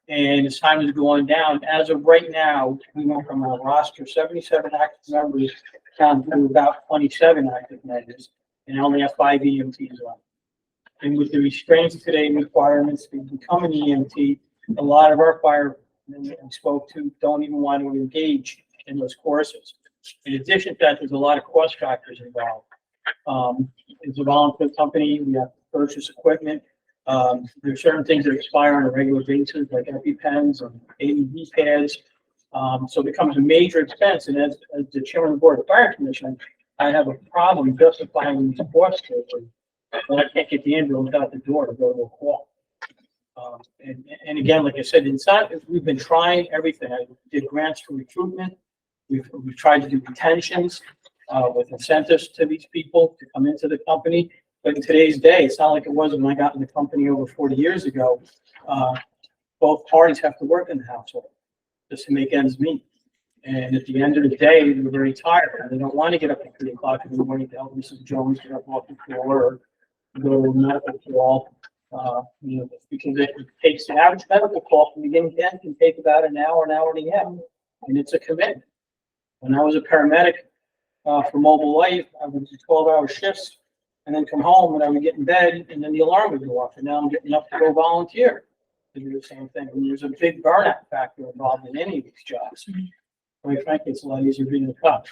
S10: And as time was going down, as of right now, we went from a roster of 77 active members down to about 27 active members, and only have 5 EMTs left. And with the restraints today and requirements to become an EMT, a lot of our firemen we spoke to don't even want to engage in those courses. In addition to that, there's a lot of cost factors involved. It's a volunteer company. We have to purchase equipment. There's certain things that expire on a regular basis, like EpiPens and AED pads. So it becomes a major expense. And as the chairman of the Board of Fire Commission, I have a problem justifying these costs when I can't get the ambulance out the door to go to a call. And again, like I said, we've been trying everything. I did grants for recruitment. We've tried to do retentions with incentives to these people to come into the company. But in today's day, it's not like it was when I got in the company over 40 years ago. Both parties have to work in the household just to make ends meet. And at the end of the day, they're very tired and they don't want to get up at 3 o'clock in the morning to help Mrs. Jones get up off the floor or go to a medical call. Because it takes the average medical call from beginning to end can take about an hour and a half. And it's a commitment. When I was a paramedic for Mobile Life, I would do 12-hour shifts and then come home and I would get in bed and then the alarm would go off. And now I'm getting up to go volunteer to do the same thing. And there's a big burnout factor involved in any of these jobs. Quite frankly, it's a lot easier being a cop.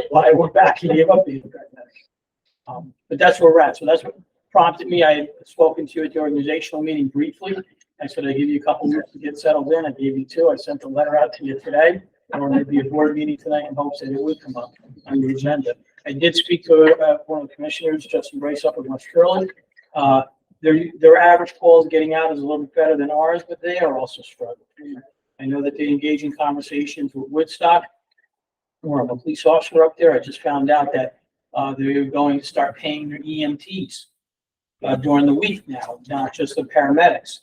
S10: Why I went back and gave up being a paramedic. But that's where we're at. So that's what prompted me. I had spoken to you at the organizational meeting briefly. I said I'd give you a couple minutes to get settled in. I gave you 2. I sent a letter out to you today. Or there'd be a board meeting tonight in hopes that it would come up on the agenda. I did speak to one of the commissioners, Justin Brace up in West Hurley. Their average calls getting out is a little bit better than ours, but they are also struggling. I know that they engage in conversations with Woodstock. Or I'm a police officer up there. I just found out that they're going to start paying their EMTs during the week now, not just the paramedics,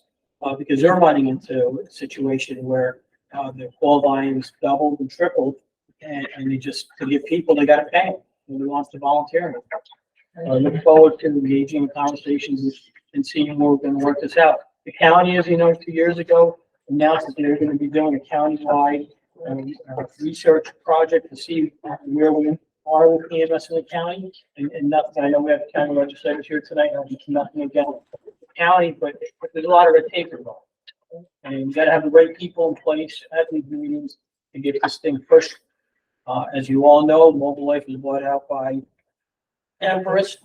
S10: because they're running into a situation where the call volumes doubled and tripled, and they just, to give people, they got to pay them. Nobody wants to volunteer. I look forward to engaging in conversations and seeing where we're going to work this out. The county, as you know, 2 years ago, announced that they're going to be doing a countywide research project to see where we are with EMS in the county. And nothing, I know we have county legislators here tonight, I'll be nothing against the county, but there's a lot of red tape involved. And you got to have the right people in place at these meetings to get this thing pushed. As you all know, Mobile Life was bought out by Empress.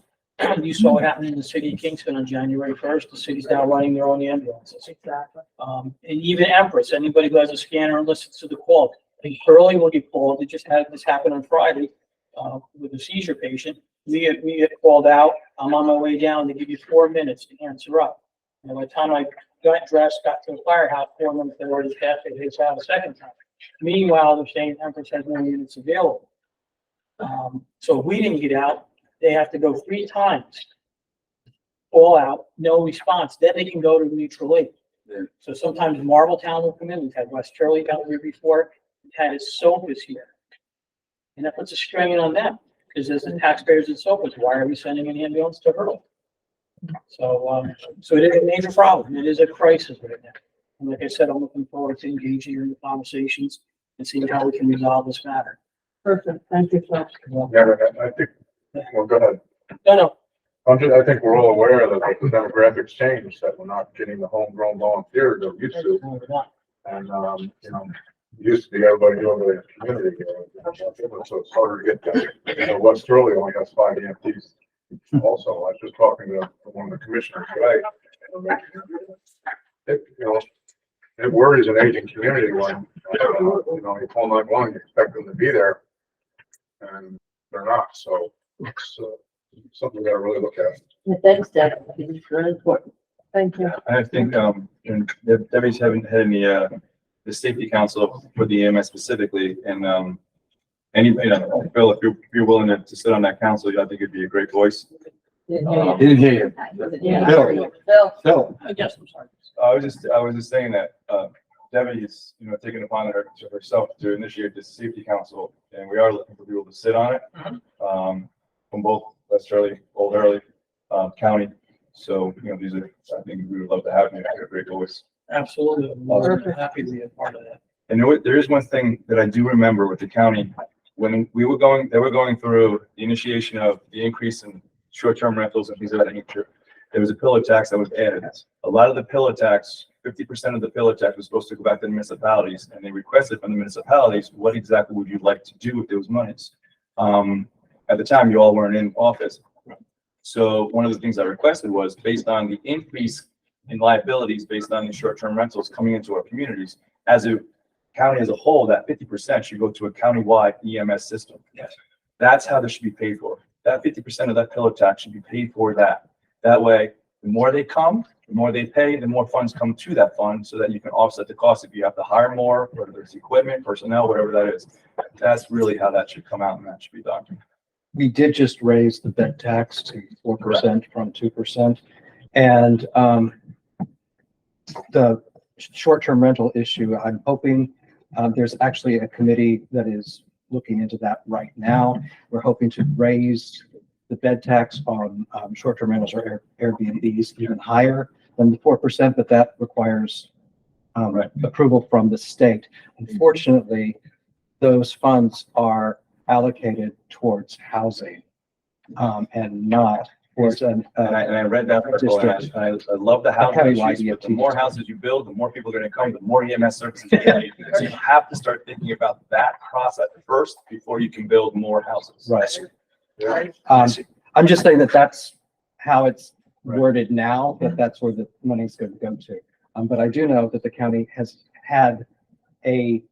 S10: You saw what happened in the city of Kingston on January 1st. The city's now running their own ambulances.
S5: Exactly.
S10: And even Empress, anybody who has a scanner and listens to the call, I think Hurley will get called. They just had this happen on Friday with a seizure patient. We get called out. I'm on my way down. They give you 4 minutes to answer up. And by the time I got dressed, got to the firehouse, 4 minutes, they already passed it. They out a second time. Meanwhile, they're saying Empress has no units available. So if we didn't get out, they have to go 3 times. Call out, no response. Then they can go to neutral aid. Yeah. So sometimes Marbletown will come in. We've had West Hurley down here before. We've had his Sofas here. And that puts a strain on them. Because as the taxpayers in Sofas, why are we sending an ambulance to Hurley? So, so it is a major problem. It is a crisis right now. And like I said, I'm looking forward to engaging in the conversations and seeing how we can resolve this matter.
S5: Perfect. Thank you, Phil.
S19: Yeah, but I think, well, go ahead.
S10: No.
S19: I think we're all aware that the demographics change, that we're not getting the homegrown volunteers that we used to. And, used to be everybody doing the community. So it's harder to get that. West Hurley only has 5 EMTs. Also, I was just talking to one of the commissioners today, It worries an aging community when, you call 911, you expect them to be there, and they're not, so it's something we gotta really look at.
S5: Thanks, Deb. It's very important.
S14: Thank you.
S17: I think, and Debbie's having had the safety council for the EMS specifically, and, Bill, if you're willing to sit on that council, I think it'd be a great voice.
S1: Didn't hear you.
S5: Yeah.
S1: Bill. Bill.
S10: Yes, I'm sorry.
S17: I was just saying that, Debbie is, taking it upon herself to initiate this safety council, and we are looking for people to sit on it. From both West Hurley, Old Hurley, County. So, these are, I think we would love to have you. Have a great voice.
S10: Absolutely. I'm happy to be a part of that.
S17: And there is one thing that I do remember with the county, when they were going through the initiation of the increase in short-term rentals and things of that nature, there was a pillar tax that was added. A lot of the pillar tax, 50% of the pillar tax was supposed to go back to the municipalities, and they requested from the municipalities, what exactly would you like to do with those monies? At the time, you all weren't in office. So one of the things I requested was based on the increase in liabilities based on the short-term rentals coming into our communities, as a county as a whole, that 50% should go to a countywide EMS system. Yes. That's how this should be paid for. That 50% of that pillar tax should be paid for that. That way, the more they come, the more they pay, the more funds come to that fund so that you can offset the cost if you have to hire more, whether it's equipment, personnel, whatever that is. That's really how that should come out and that should be done.
S13: We did just raise the bed tax to 4% from 2%. And the short-term rental issue, I'm hoping there's actually a committee that is looking into that right now. We're hoping to raise the bed tax on short-term rentals or Airbnbs even higher than the 4%, but that requires approval from the state. Unfortunately, those funds are allocated towards housing and not towards an.
S17: And I read that article, and I love the housing issues, but the more houses you build, the more people are going to come, the more EMS services you need. So you have to start thinking about that process first before you can build more houses.
S13: Right. I'm just saying that that's how it's worded now, that that's where the money's going to go to. But I do know that the county has had a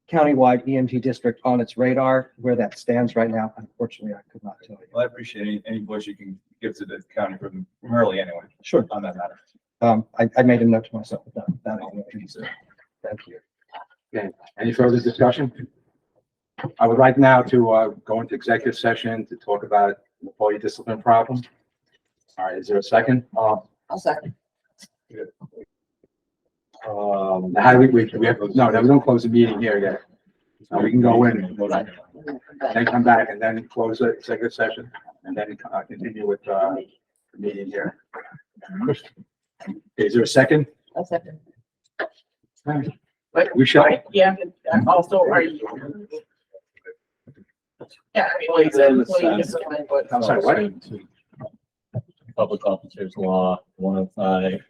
S13: countywide EMT district on its radar. Where that stands right now, unfortunately, I could not tell you.
S17: Well, I appreciate any voice you can give to the county from early anyway.
S13: Sure.
S17: On that matter.
S13: I made a note to myself that. Thank you.
S1: Okay, any further discussion? I would like now to go into executive session to talk about employee discipline problem. All right, is there a second?
S5: I'll second.
S1: How do we have, no, we don't close the meeting here yet. We can go in and then come back and then close the executive session and then continue with the meeting here. Is there a second?
S5: I'll second.
S3: But
S1: We shall.
S3: yeah, and also are you? Yeah, I mean, well, it's employee discipline, but.
S1: I'm sorry, what?
S18: Public Officers Law 105,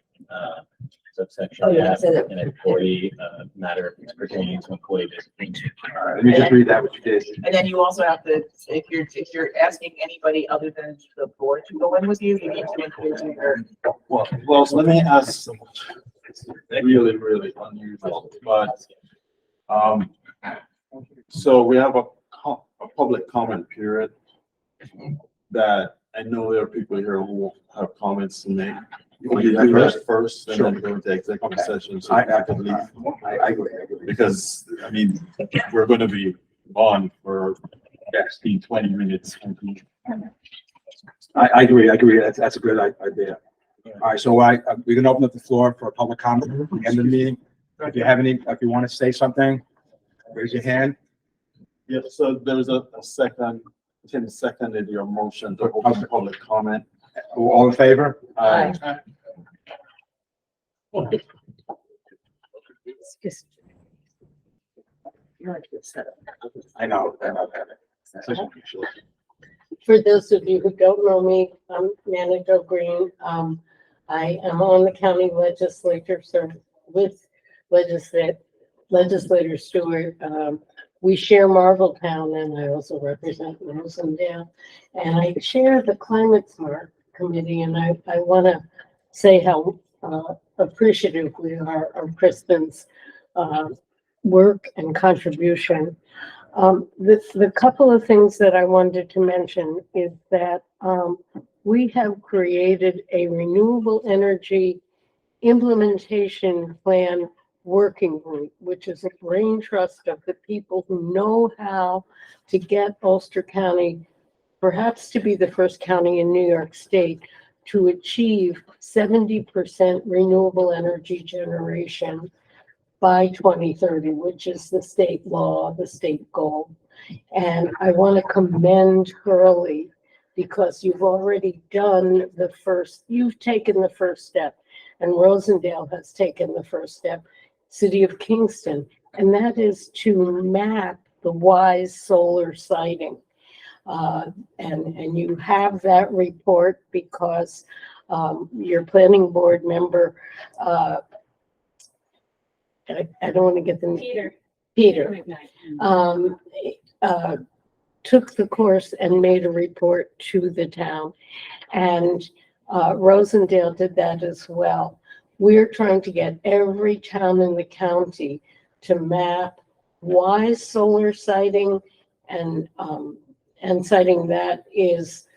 S18: subsection
S5: Oh, yeah,
S18: F,
S5: say that.
S18: an employee matter pertaining to employee discipline.
S1: All right, let me just read that what you did.
S3: And then you also have to, if you're asking anybody other than the board to go in with you, you need to include your.
S2: Well, let me ask, really, really unusual, but, so we have a public comment period that I know there are people here who have comments to make. We do that first and then go into executive session. So I could leave.
S1: I agree.
S2: Because, I mean, we're going to be on for 20 minutes.
S1: I agree. That's a good idea. All right, so we can open up the floor for a public comment at the end of the meeting. If you want to say something, raise your hand.
S2: Yeah, so there's a second, Tim seconded your motion to open public comment.
S1: All in favor?
S5: Aye.
S1: I know.
S8: For those of you who don't know me, I'm Manager Green. I am on the county legislature, with Legislator Stewart. We share Marveltown, and I also represent Rosendale. And I chair the Climate Smart Committee, and I want to say how appreciative we are of Kristen's work and contribution. The couple of things that I wanted to mention is that we have created a renewable energy implementation plan working group, which is a brain trust of the people who know how to get Ulster County, perhaps to be the first county in New York State, to achieve 70% renewable energy generation by 2030, which is the state law, the state goal. And I want to commend Hurley because you've already done you've taken the first step, and Rosendale has taken the first step, City of Kingston, and that is to map the WISE solar siting. And you have that report because your planning board member, I don't want to get the name. Peter took the course and made a report to the town, and Rosendale did that as well. We're trying to get every town in the county to map WISE solar siting and siting that is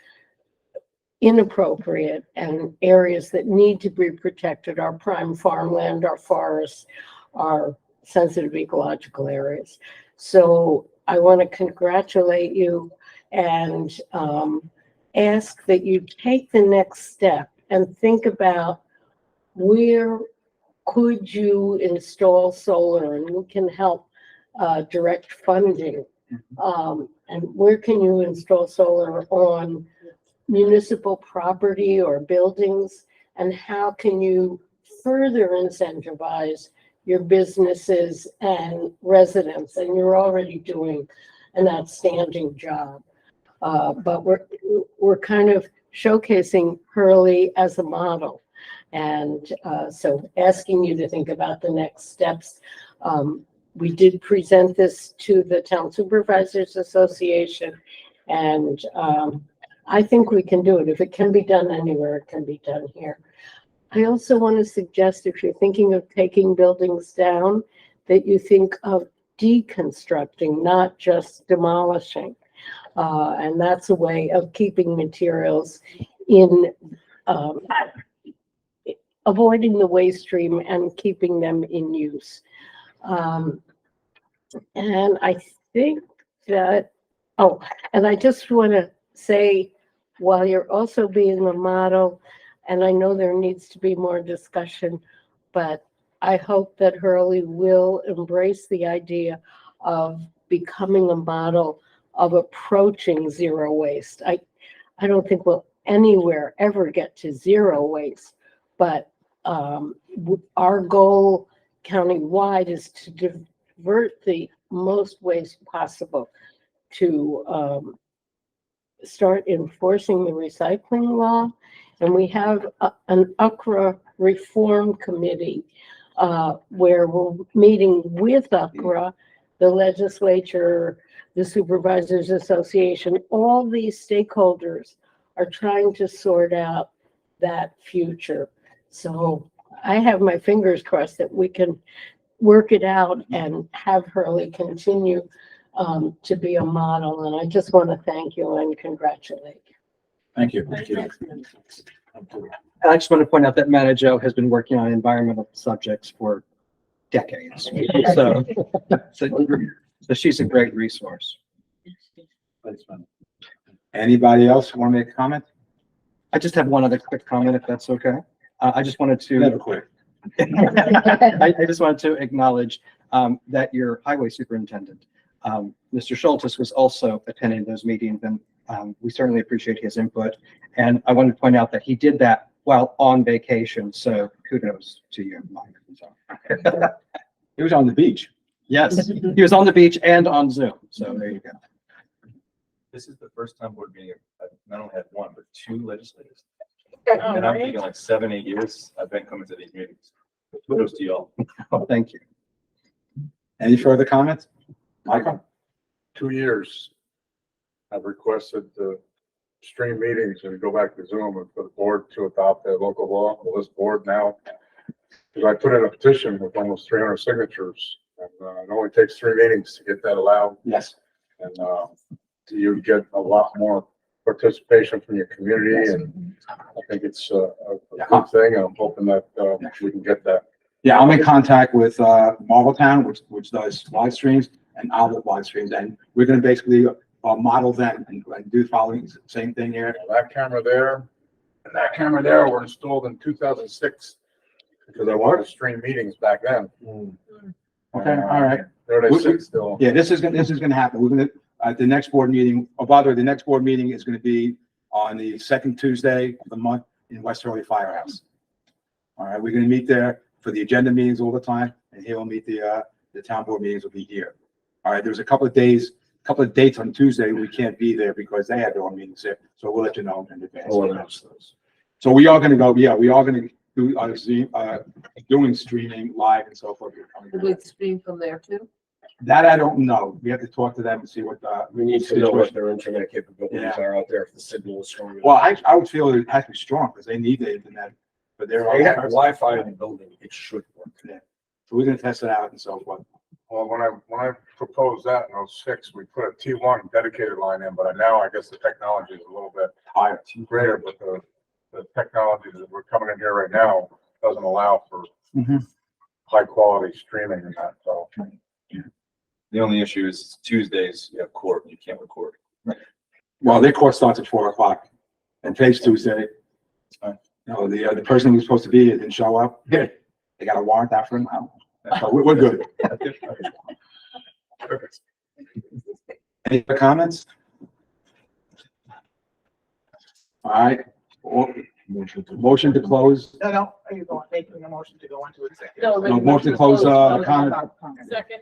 S8: inappropriate and areas that need to be protected, our prime farmland, our forests, our sensitive ecological areas. So I want to congratulate you and ask that you take the next step and think about where could you install solar, and we can help direct funding. And where can you install solar on municipal property or buildings, and how can you further incentivize your businesses and residents? And you're already doing an outstanding job. But we're kind of showcasing Hurley as a model. And so asking you to think about the next steps. We did present this to the Town Supervisors Association, and I think we can do it. If it can be done anywhere, it can be done here. I also want to suggest, if you're thinking of taking buildings down, that you think of deconstructing, not just demolishing. And that's a way of keeping materials in, avoiding the waste stream and keeping them in use. And I think that, and I just want to say, while you're also being a model, and I know there needs to be more discussion, but I hope that Hurley will embrace the idea of becoming a model of approaching zero waste. I don't think we'll anywhere ever get to zero waste, but our goal countywide is to divert the most waste possible to start enforcing the recycling law. And we have an UCRA reform committee where we're meeting with UCRA, the legislature, the Supervisors Association. All these stakeholders are trying to sort out that future. So I have my fingers crossed that we can work it out and have Hurley continue to be a model. And I just want to thank you and congratulate you.
S11: Thank you. Thank you. I just want to point out that Mata Jo has been working on environmental subjects for decades. So she's a great resource.
S1: Anybody else want to make a comment?
S11: I just have one other quick comment, if that's okay. I just wanted to.
S1: Never quick.
S11: I just wanted to acknowledge that your highway superintendent, Mr. Schultes, was also attending those meetings, and we certainly appreciate his input. And I wanted to point out that he did that while on vacation, so kudos to you, Mike.
S1: He was on the beach.
S11: Yes, he was on the beach and on Zoom, so there you go.
S17: This is the first time board meeting I've not only had one, but two legislators.
S14: Oh,
S17: And I'm
S14: right.
S17: thinking like 7-8 years I've been coming to these meetings. Kudos to y'all.
S11: Oh, thank you.
S1: Any further comments? Michael?
S19: 2 years. I've requested the stream meetings and go back to Zoom and for the board to adopt their local law, will this board now? Because I put in a petition with almost 300 signatures, and it only takes 3 meetings to get that allowed.
S1: Yes.
S19: And you get a lot more participation from your community, and I think it's a good thing, and I'm hoping that we can get that.
S1: Yeah, I'm in contact with Marveltown, which does live streams, and Outlook live streams, and we're gonna basically model them and do the following same thing here.
S19: That camera there and that camera there were installed in 2006 because I wanted to stream meetings back then.
S1: Okay, all right.
S19: There they sit still.
S1: Yeah, this is gonna happen. We're gonna, at the next board meeting, oh, by the way, the next board meeting is gonna be on the second Tuesday of the month in West Hurley Firehouse. All right, we're gonna meet there for the agenda meetings all the time, and here we'll meet the town board meetings will be here. All right, there's a couple of dates on Tuesday we can't be there because they have their own meetings there, so we'll let you know in advance. So we are gonna go, yeah, we are gonna do, doing streaming live and so forth.
S5: Would we stream from there too?
S1: That I don't know. We have to talk to them and see what
S21: We need to know what their internet capabilities are out there if the signal is strong.
S1: Well, I would feel it has to be strong because they need the internet, but they're.
S21: They have Wi-Fi in the building, it should work.
S1: Yeah. So we're gonna test it out and so forth.
S19: Well, when I proposed that in 06, we put a T1 dedicated line in, but now I guess the technology is a little bit higher, greater, but the technology that we're coming in here right now doesn't allow for high quality streaming and that, so.
S17: The only issue is Tuesdays, you have court, you can't record.
S1: Well, their court starts at 4 o'clock and today's Tuesday. You know, the person who's supposed to be here didn't show up. They got a warrant out for him. So we're good. Any other comments? All right. Motion to close.
S3: No, are you going, making a motion to go into executive?
S1: No, motion to close, comment.
S5: Second.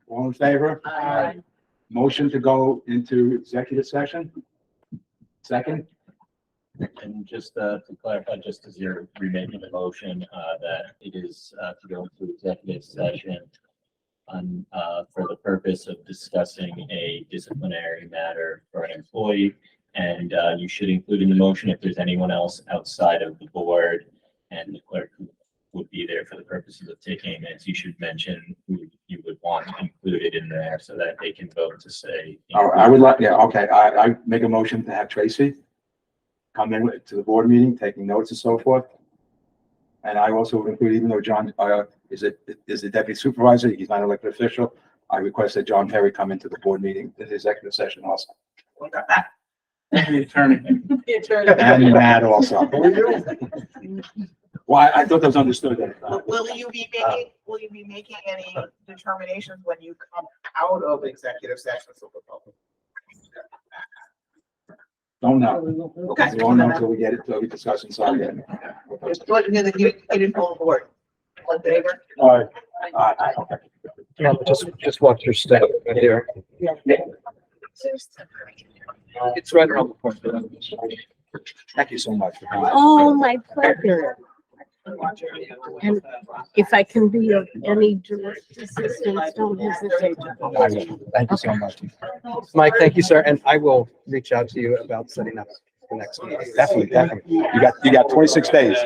S1: All in favor?
S5: Aye.
S1: Motion to go into executive session? Second?
S18: And just to clarify, just as you're remaking the motion, that it is to go into executive session on, for the purpose of discussing a disciplinary matter for an employee. And you should include in the motion if there's anyone else outside of the board and the clerk who would be there for the purposes of taking minutes, you should mention who you would want included in there so that they can vote to say.
S1: I would like, yeah, okay, I make a motion to have Tracy come in to the board meeting, taking notes and so forth. And I also would include, even though John, is the deputy supervisor, he's not an elected official, I request that John Perry come into the board meeting, the executive session also.
S15: The attorney.
S5: The attorney.
S1: And Matt also. Well, I thought that was understood.
S3: Will you be making any determinations when you come out of executive session?
S1: Don't know.
S3: Okay.
S1: We won't know until we get it, until we discuss inside.
S3: Just let me get in full board. All in favor?
S1: All right. Okay.
S11: Yeah, just watch your step right here. It's right around the corner.
S1: Thank you so much.
S8: Oh, my pleasure. And if I can be of any direct assistance, don't hesitate to call.
S11: Thank you so much. Mike, thank you, sir, and I will reach out to you about setting up the next meeting.
S1: Definitely. You got 26 days.